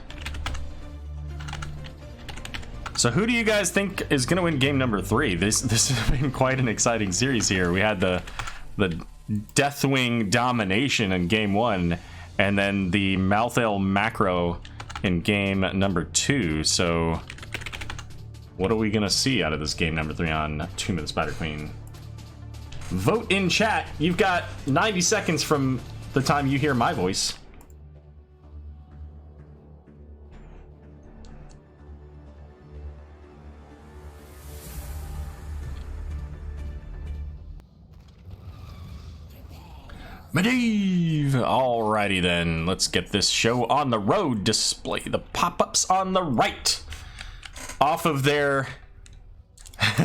So who do you guys think is going to win game number 3? This has been quite an exciting series here. We had the Deathwing domination in game 1, and then the Malthael macro in game number 2. So what are we gonna see out of this game number 3 on Tomb of the Spider Queen? Vote in chat. You've got 90 seconds from the time you hear my voice. Medivh! Alrighty then, let's get this show on the road. Display the pop-ups on the right. Off of their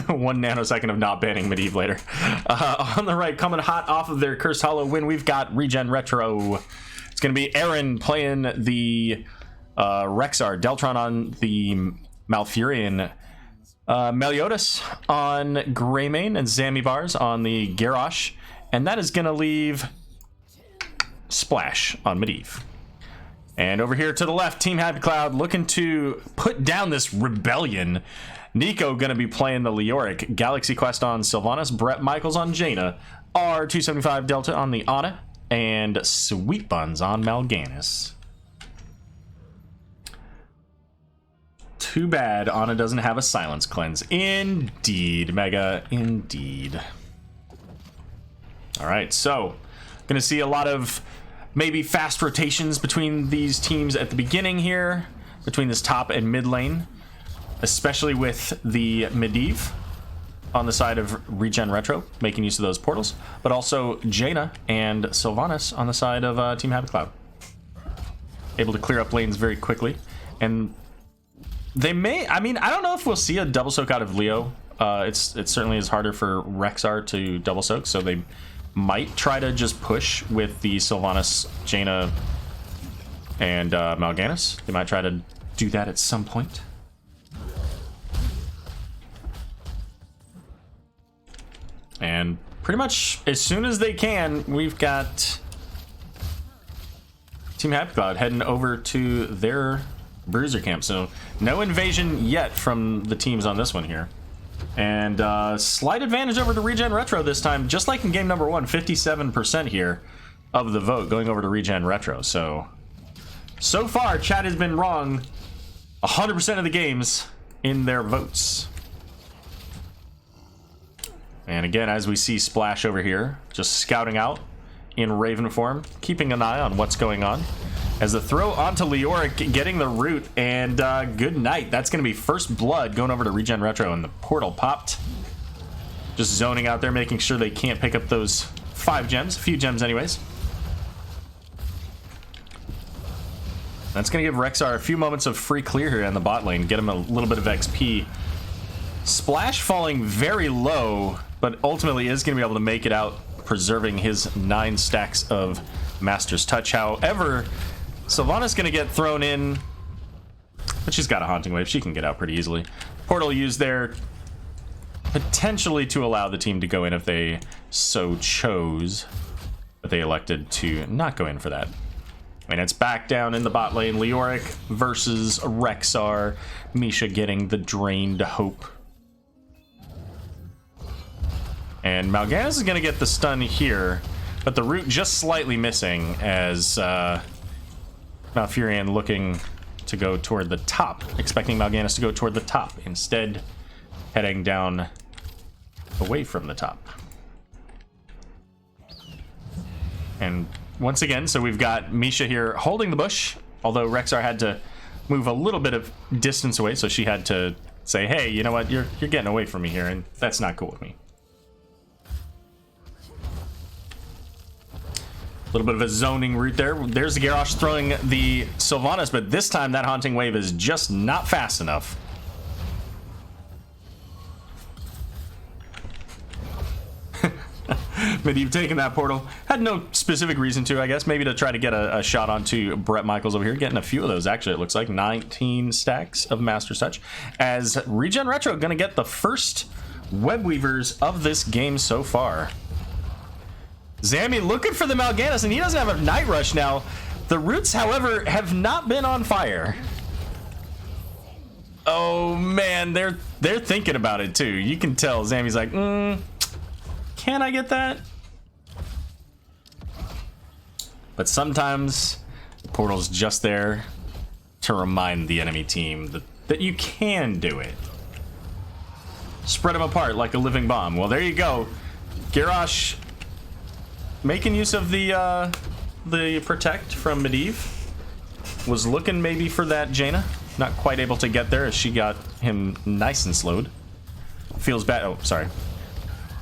1 nanosecond of not banning Medivh later. On the right, coming hot off of their Cursed Hollow win, we've got ReGen Retro. It's going to be Aaron playing the Rexar, Deltron on the Malfurion, Meliodas on Greymane, and Zamibars on the Garrosh. And that is going to leave Splash on Medivh. And over here to the left, Team Happy Cloud looking to put down this rebellion. Nico going to be playing the Leoric, Galaxy Quest on Sylvanas, Brett Michaels on Jaina, R275 Delta on the Ana, and Sweet Buns on Mal'Ganis. Too bad Ana doesn't have a Silence Cleanse. Indeed, Mega, indeed. Alright, so gonna see a lot of maybe fast rotations between these teams at the beginning here, between this top and mid lane, especially with the Medivh on the side of ReGen Retro, making use of those portals, but also Jaina and Sylvanas on the side of Team Happy Cloud. Able to clear up lanes very quickly. And they may, I mean, I don't know if we'll see a double soak out of Leo. It certainly is harder for Rexar to double soak, so they might try to just push with the Sylvanas, Jaina, and Mal'Ganis. They might try to do that at some point. And pretty much as soon as they can, we've got Team Happy Cloud heading over to their Bruiser camp. So no invasion yet from the teams on this one here. And slight advantage over to ReGen Retro this time, just like in game number 1, 57% here of the vote going over to ReGen Retro. So far, chat has been wrong 100% of the games in their votes. And again, as we see Splash over here, just scouting out in Raven form, keeping an eye on what's going on. As the throw onto Leoric, getting the root, and good night. That's going to be first blood going over to ReGen Retro, and the portal popped. Just zoning out there, making sure they can't pick up those 5 gems, a few gems anyways. That's going to give Rexar a few moments of free clear here in the bot lane, get him a little bit of XP. Splash falling very low, but ultimately is going to be able to make it out, preserving his 9 stacks of Master's Touch. However, Sylvanas going to get thrown in, but she's got a Haunting Wave. She can get out pretty easily. Portal used there, potentially to allow the team to go in if they so chose, but they elected to not go in for that. And it's back down in the bot lane. Leoric versus Rexar. Misha getting the drained hope. And Mal'Ganis is going to get the stun here, but the root just slightly missing as Malfurion looking to go toward the top, expecting Mal'Ganis to go toward the top, instead heading down away from the top. And once again, so we've got Misha here holding the bush, although Rexar had to move a little bit of distance away, so she had to say, hey, you know what, you're getting away from me here, and that's not cool with me. A little bit of a zoning route there. There's the Garrosh throwing the Sylvanas, but this time that Haunting Wave is just not fast enough. Medivh taking that portal. Had no specific reason to, I guess. Maybe to try to get a shot onto Brett Michaels over here. Getting a few of those, actually, it looks like. 19 stacks of Master's Touch. As ReGen Retro going to get the first Web Weavers of this game so far. Zammy looking for the Mal'Ganis, and he doesn't have a Night Rush now. The roots, however, have not been on fire. Oh man, they're thinking about it too. You can tell Zammy's like, can I get that? But sometimes the portal's just there to remind the enemy team that you can do it. Spread them apart like a living bomb. Well, there you go. Garrosh making use of the protect from Medivh. Was looking maybe for that Jaina. Not quite able to get there as she got him nice and slowed. Feels bad. Oh, sorry.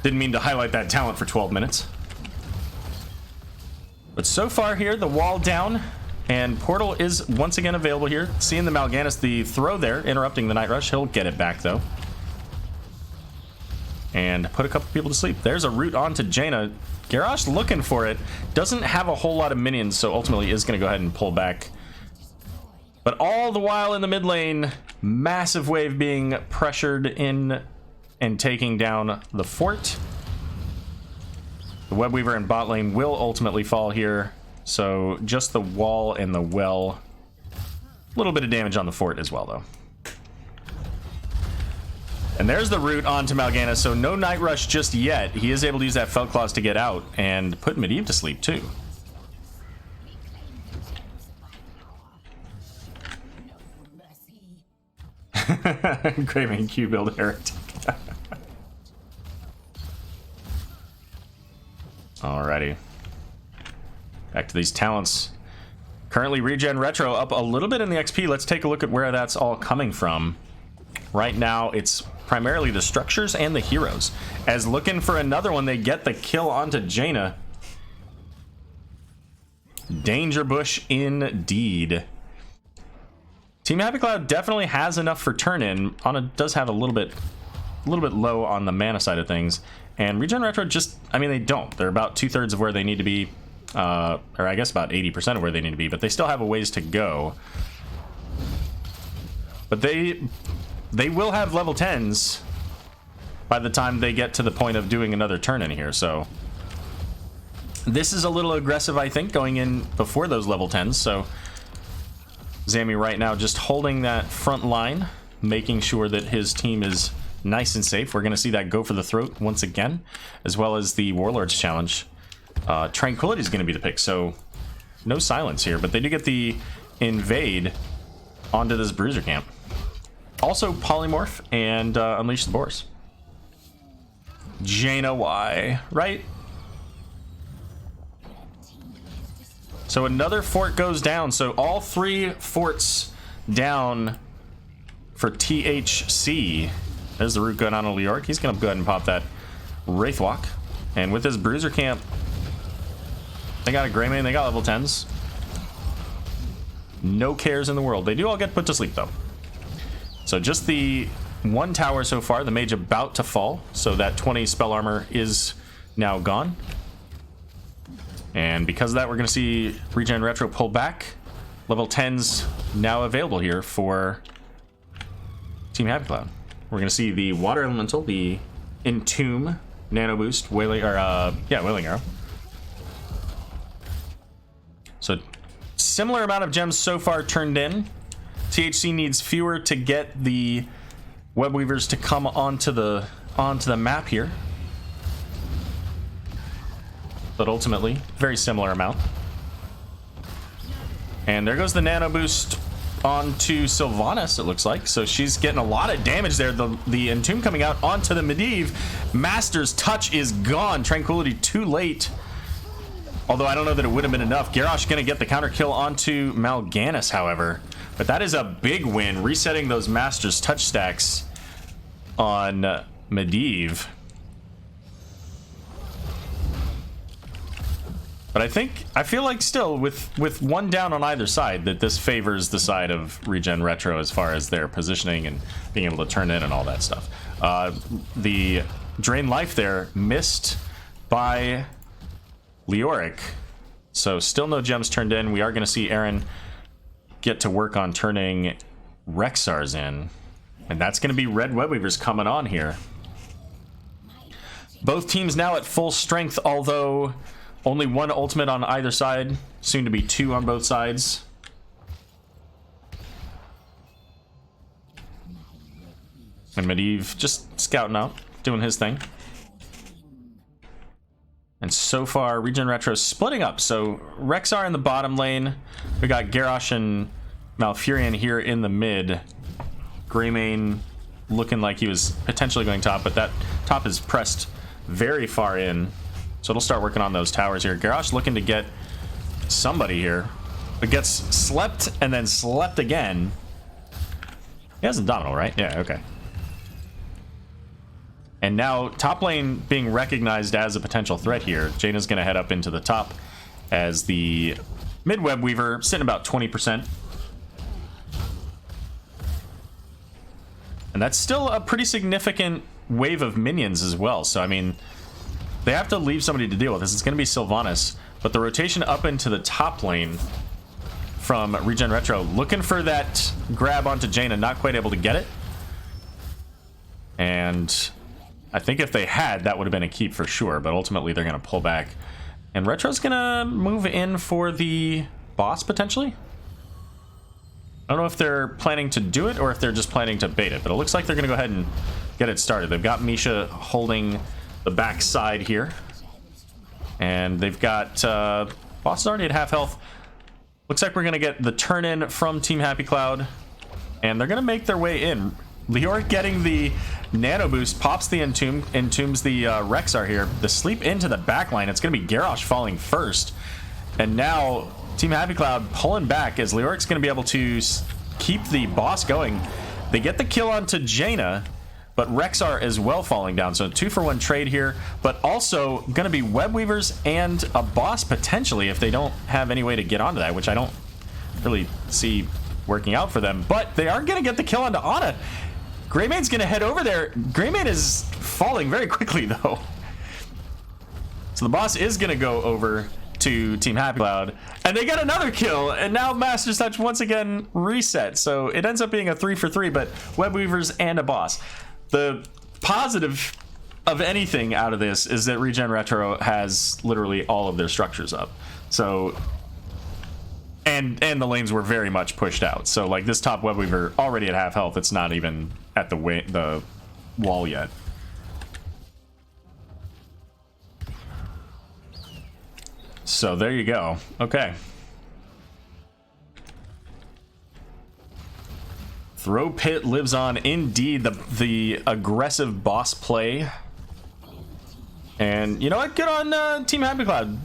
Didn't mean to highlight that talent for 12 minutes. But so far here, the wall down, and portal is once again available here. Seeing the Mal'Ganis, the throw there, interrupting the Night Rush. He'll get it back though. and put a couple people to sleep. There's a root onto Jaina. Garrosh looking for it. Doesn't have a whole lot of minions, so ultimately is going to go ahead and pull back. But all the while in the mid lane, massive wave being pressured in and taking down the fort. The Web Weaver in bot lane will ultimately fall here. So just the wall and the well. A little bit of damage on the fort as well, though. And there's the root onto Mal'Ganis, so no Night Rush just yet. He is able to use that Felt Claws to get out and put Medivh to sleep, too. Craving Q build heretic. Alrighty. Back to these talents. Currently, ReGen Retro up a little bit in the XP. Let's take a look at where that's all coming from. Right now, it's primarily the structures and the heroes. As looking for another one, they get the kill onto Jaina. Danger Bush indeed. Team Happy Cloud definitely has enough for turn-in. Ana does have a little bit low on the mana side of things. And ReGen Retro just, I mean, they don't. They're about 2/3 of where they need to be. Or I guess about 80% of where they need to be. But they still have a ways to go. But they will have level 10s by the time they get to the point of doing another turn-in here. So this is a little aggressive, I think, going in before those level 10s. So Zami right now just holding that front line, making sure that his team is nice and safe. We're going to see that go for the throat once again, as well as the Warlords challenge. Tranquility is going to be the pick, so no silence here, but they do get the invade onto this Bruiser camp. Also Polymorph and Unleash the Boars. Jaina Y, right? So another fort goes down. So all 3 forts down for THC. There's the root going on Leoric. He's going to go ahead and pop that Wraithwalk. And with this Bruiser camp, they got a Greymane. They got level 10s. No cares in the world. They do all get put to sleep, though. So just the 1 tower so far. The mage about to fall. So that 20 spell armor is now gone. And because of that, we're going to see ReGen Retro pull back. Level 10s now available here for Team Happy Cloud. We're going to see the Water Elemental, the Entomb, Nano Boost, Wailing Arrow. So similar amount of gems so far turned in. THC needs fewer to get the Web Weavers to come onto the map here. But ultimately, very similar amount. And there goes the Nano Boost onto Sylvanas, it looks like. So she's getting a lot of damage there. The Entomb coming out onto the Medivh. Master's Touch is gone. Tranquility too late. Although I don't know that it would have been enough. Garrosh going to get the counter kill onto Mal'Ganis, however. But that is a big win, resetting those Master's Touch stacks on Medivh. But I feel like still, with 1 down on either side, that this favors the side of ReGen Retro as far as their positioning and being able to turn in and all that stuff. The Drain Life there missed by Leoric. So still no gems turned in. We are going to see Aaron get to work on turning Rexars in. And that's going to be Red Web Weavers coming on here. Both teams now at full strength, although only 1 ultimate on either side. Soon to be 2 on both sides. And Medivh just scouting out, doing his thing. And so far, ReGen Retro splitting up. So Rexar in the bottom lane. We got Garrosh and Malfurion here in the mid. Greymane looking like he was potentially going top, but that top is pressed very far in. So it'll start working on those towers here. Garrosh looking to get somebody here, but gets slept and then slept again. He has a Domino, right? Yeah, okay. And now top lane being recognized as a potential threat here. Jaina's going to head up into the top as the mid Web Weaver sitting about 20%. And that's still a pretty significant wave of minions as well. So, I mean, they have to leave somebody to deal with this. It's going to be Sylvanas. But the rotation up into the top lane from ReGen Retro, looking for that grab onto Jaina, not quite able to get it. And I think if they had, that would have been a keep for sure. But ultimately, they're going to pull back. And Retro's going to move in for the boss, potentially. I don't know if they're planning to do it or if they're just planning to bait it. But it looks like they're going to go ahead and get it started. They've got Misha holding the backside here. And they've got boss is already at half health. Looks like we're going to get the turn in from Team Happy Cloud. And they're going to make their way in. Leoric getting the nano boost, pops the entombs the Rexar here. The sleep into the backline. It's going to be Garrosh falling first. And now Team Happy Cloud pulling back as Leoric's going to be able to keep the boss going. They get the kill onto Jaina, but Rexar as well falling down. So 2-for-1 trade here, but also going to be Web Weavers and a boss potentially if they don't have any way to get onto that, which I don't really see working out for them. But they are going to get the kill onto Ana. Greymane's going to head over there. Greymane is falling very quickly, though. So the boss is going to go over to Team Happy Cloud, and they get another kill, and now Master's Touch once again reset. So it ends up being a 3-for-3, but Web Weavers and a boss. The positive of anything out of this is that ReGen Retro has literally all of their structures up. So and the lanes were very much pushed out. So like this top Web Weaver already at half health, it's not even at the wall yet. So there you go. Okay. Throw Pit lives on indeed. The aggressive boss play. And you know what? Good on Team Happy Cloud.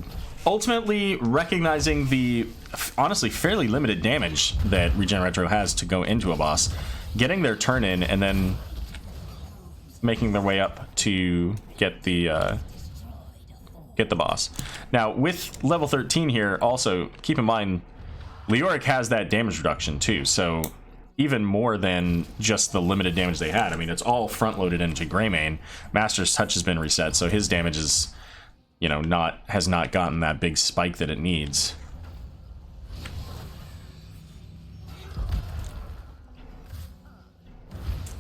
Ultimately recognizing the honestly fairly limited damage that ReGen Retro has to go into a boss. Getting their turn in and then making their way up to get the boss. Now with level 13 here, also keep in mind Leoric has that damage reduction too, so even more than just the limited damage they had. I mean, it's all front loaded into Greymane. Master's Touch has been reset, so his damage is, you know, has not gotten that big spike that it needs.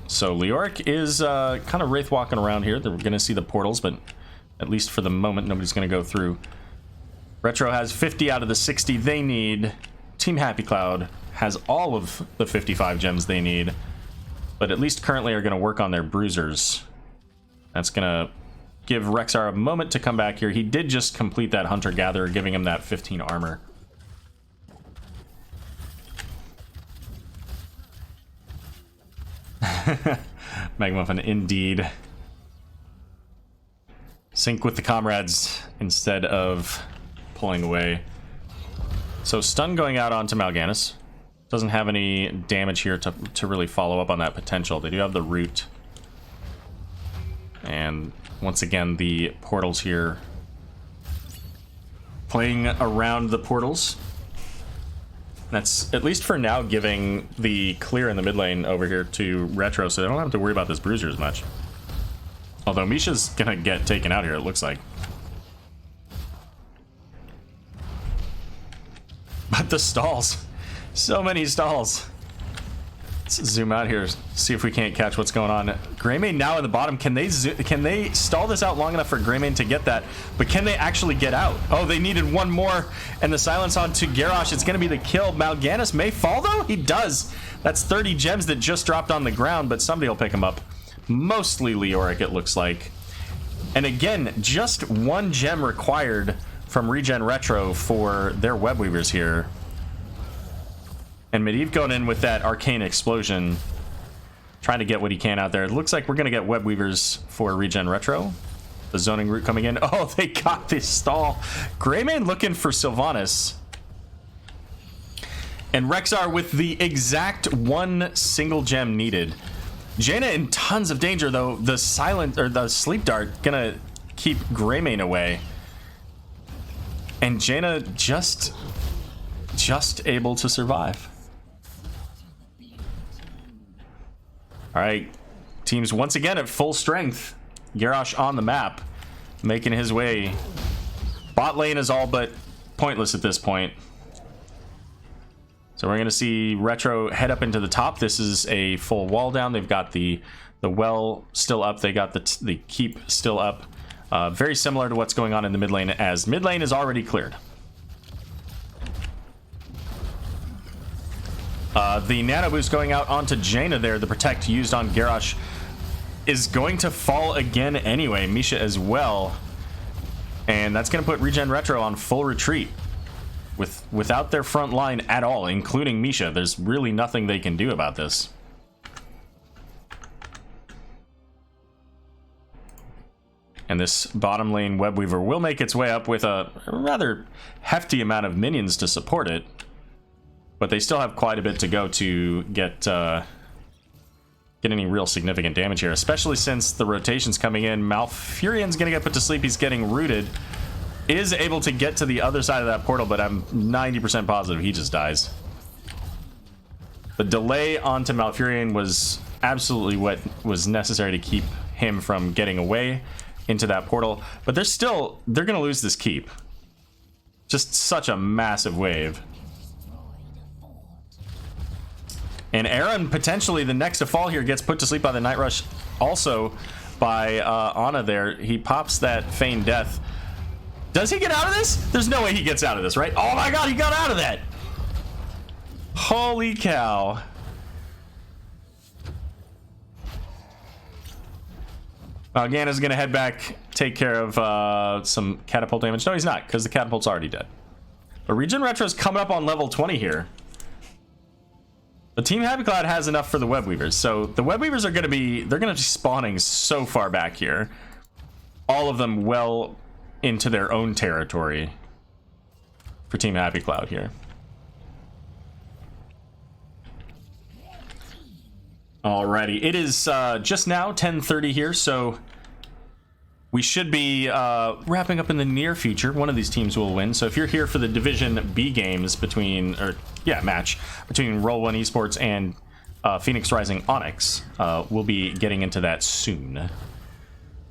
So Leoric is kind of wraith walking around here. They're going to see the portals, but at least for the moment, nobody's going to go through. Retro has 50 out of the 60 they need. Team Happy Cloud has all of the 55 gems they need, but at least currently are going to work on their bruisers. That's going to give Rexar a moment to come back here. He did just complete that Hunter-Gatherer, giving him that 15 armor. Magmuffin, indeed. Sync with the comrades instead of pulling away. So stun going out onto Mal'Ganis. Doesn't have any damage here to really follow up on that potential. They do have the root. And once again, the portals here. Playing around the portals. That's, at least for now, giving the clear in the mid lane over here to Retro, so they don't have to worry about this bruiser as much. Although Misha's gonna get taken out here, it looks like. But the stalls. So many stalls. Let's zoom out here, see if we can't catch what's going on. Greymane now in the bottom. Can they stall this out long enough for Greymane to get that? But can they actually get out? Oh, they needed one more. And the silence onto Garrosh. It's going to be the kill. Mal'Ganis may fall, though? He does. That's 30 gems that just dropped on the ground, but somebody will pick him up. Mostly Leoric, it looks like. And again, just one gem required from ReGen Retro for their Web Weavers here. And Medivh going in with that Arcane Explosion, trying to get what he can out there. It looks like we're going to get Web Weavers for ReGen Retro. The zoning route coming in. Oh, they got this stall. Greymane looking for Sylvanas. And Rexar with the exact one single gem needed. Jaina in tons of danger, though. The sleep dart gonna keep Greymane away. And Jaina just able to survive. All right, Teams once again at full strength. Garrosh on the map, making his way. Bot lane is all but pointless at this point. So we're going to see Retro head up into the top. This is a full wall down. They've got the well still up. They got the keep still up. Very similar to what's going on in the mid lane, as mid lane is already cleared. The nano boost going out onto Jaina there. The protect used on Garrosh is going to fall again anyway. Misha as well. And that's going to put ReGen Retro on full retreat. Without their front line at all, including Misha. There's really nothing they can do about this. And this bottom lane Web Weaver will make its way up with a rather hefty amount of minions to support it. But they still have quite a bit to go to get any real significant damage here, especially since the rotation's coming in. Malfurion's gonna get put to sleep. He's getting rooted. Is able to get to the other side of that portal, but I'm 90% positive he just dies. The delay onto Malfurion was absolutely what was necessary to keep him from getting away into that portal. But they're gonna lose this keep. Just such a massive wave. And Aaron, potentially the next to fall here, gets put to sleep by the Night Rush, also by Ana there. He pops that feigned death. Does he get out of this? There's no way he gets out of this, right? Oh my god, he got out of that! Holy cow. Gana's gonna head back, take care of some catapult damage. No, he's not, because the catapult's already dead. But ReGen Retro's coming up on level 20 here. But Team Happy Cloud has enough for the Web Weavers. So the Web Weavers are gonna be spawning so far back here. All of them well into their own territory for Team Happy Cloud here. Alrighty, it is just now 10:30 here, so we should be wrapping up in the near future. One of these teams will win. So if you're here for the Division B games match between Roll One Esports and Phoenix Rising Onyx, we'll be getting into that soon.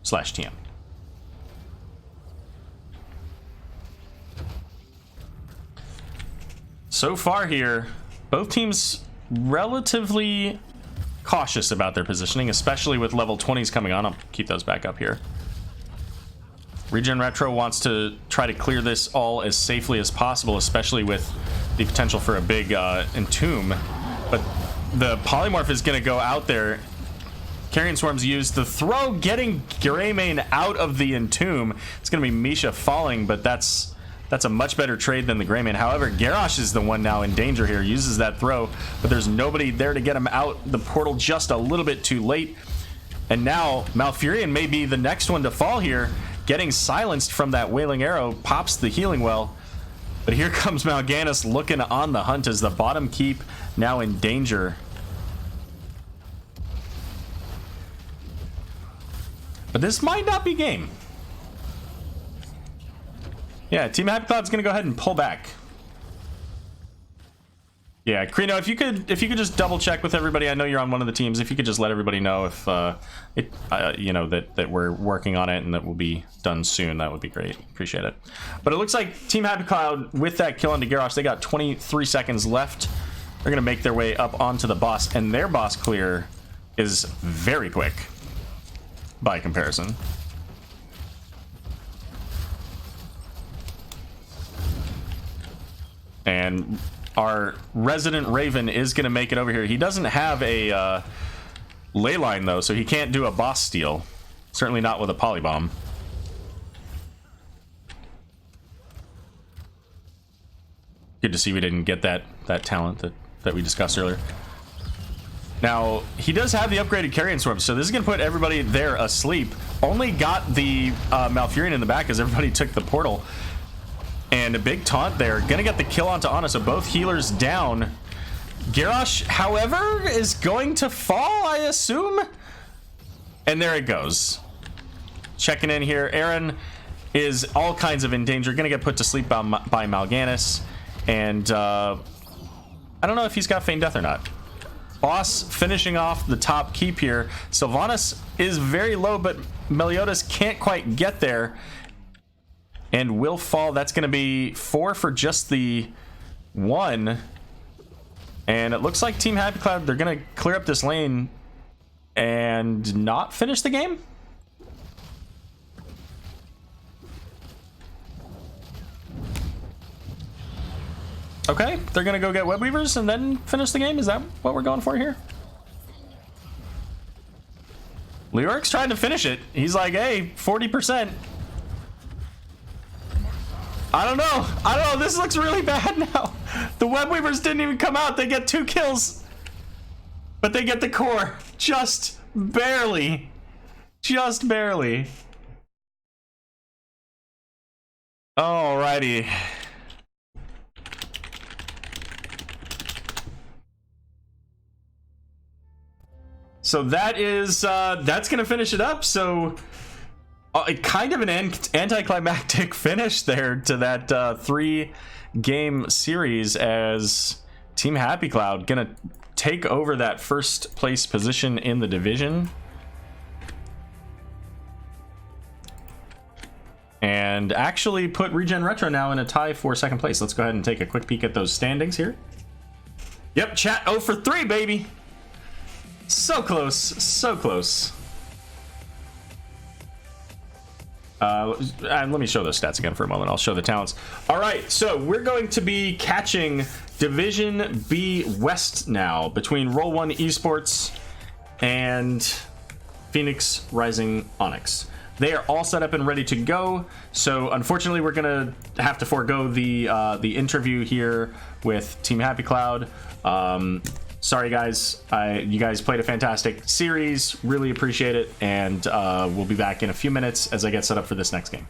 /TM. So far here, both teams relatively cautious about their positioning, especially with level 20s coming on. I'll keep those back up here. ReGen Retro wants to try to clear this all as safely as possible, especially with the potential for a big entomb. But the polymorph is going to go out there. Carrion Swarm's used the throw, getting Greymane out of the entomb. It's going to be Misha falling, but that's a much better trade than the Greymane. However, Garrosh is the one now in danger here. Uses that throw, but there's nobody there to get him out. The portal just a little bit too late. And now Malfurion may be the next one to fall here. Getting silenced from that Wailing Arrow, pops the healing well. But here comes Mal'Ganis looking on the hunt as the bottom keep now in danger. But this might not be game. Yeah, Team Happy Cloud's gonna go ahead and pull back. Yeah, Krino, if you could just double check with everybody. I know you're on one of the teams. If you could just let everybody know if that we're working on it and that will be done soon, that would be great. Appreciate it. But it looks like Team Happy Cloud with that kill onto Garrosh, they got 23 seconds left. They're gonna make their way up onto the boss, and their boss clear is very quick by comparison. And our resident Raven is going to make it over here. He doesn't have a ley line, though, so he can't do a boss steal. Certainly not with a polybomb. Good to see we didn't get that talent that we discussed earlier. Now, he does have the upgraded Carrion Swarm, so this is going to put everybody there asleep. Only got the Malfurion in the back as everybody took the portal. And a big taunt there. Gonna get the kill onto Ana, so both healers down. Garrosh, however, is going to fall, I assume? And there it goes. Checking in here. Aaron is all kinds of in danger. Gonna get put to sleep by Mal'Ganis. And I don't know if he's got Feigned Death or not. Boss finishing off the top keep here. Sylvanas is very low, but Meliodas can't quite get there and will fall. That's going to be 4 for just the 1. And it looks like Team Happy Cloud, they're going to clear up this lane and not finish the game. Okay, they're gonna go get web weavers and then finish the game. Is that what we're going for here? Leoric's trying to finish it. He's like, hey, 40%. I don't know. This looks really bad now. The web weavers didn't even come out. They get 2 kills, but they get the core just barely. Just barely. Alrighty. So that is that's gonna finish it up. So kind of an anticlimactic finish there to that 3-game series, as Team Happy Cloud gonna take over that first place position in the division and actually put ReGen Retro now in a tie for second place. Let's go ahead and take a quick peek at those standings here. Yep, chat 0 for 3, baby. So close, so close. And let me show those stats again for a moment. I'll show the talents. All right, so we're going to be catching Division B West now between Roll 1 Esports and Phoenix Rising Onyx. They are all set up and ready to go. So unfortunately, we're gonna have to forego the interview here with Team Happy Cloud. Sorry guys, you guys played a fantastic series, really appreciate it, and we'll be back in a few minutes as I get set up for this next game.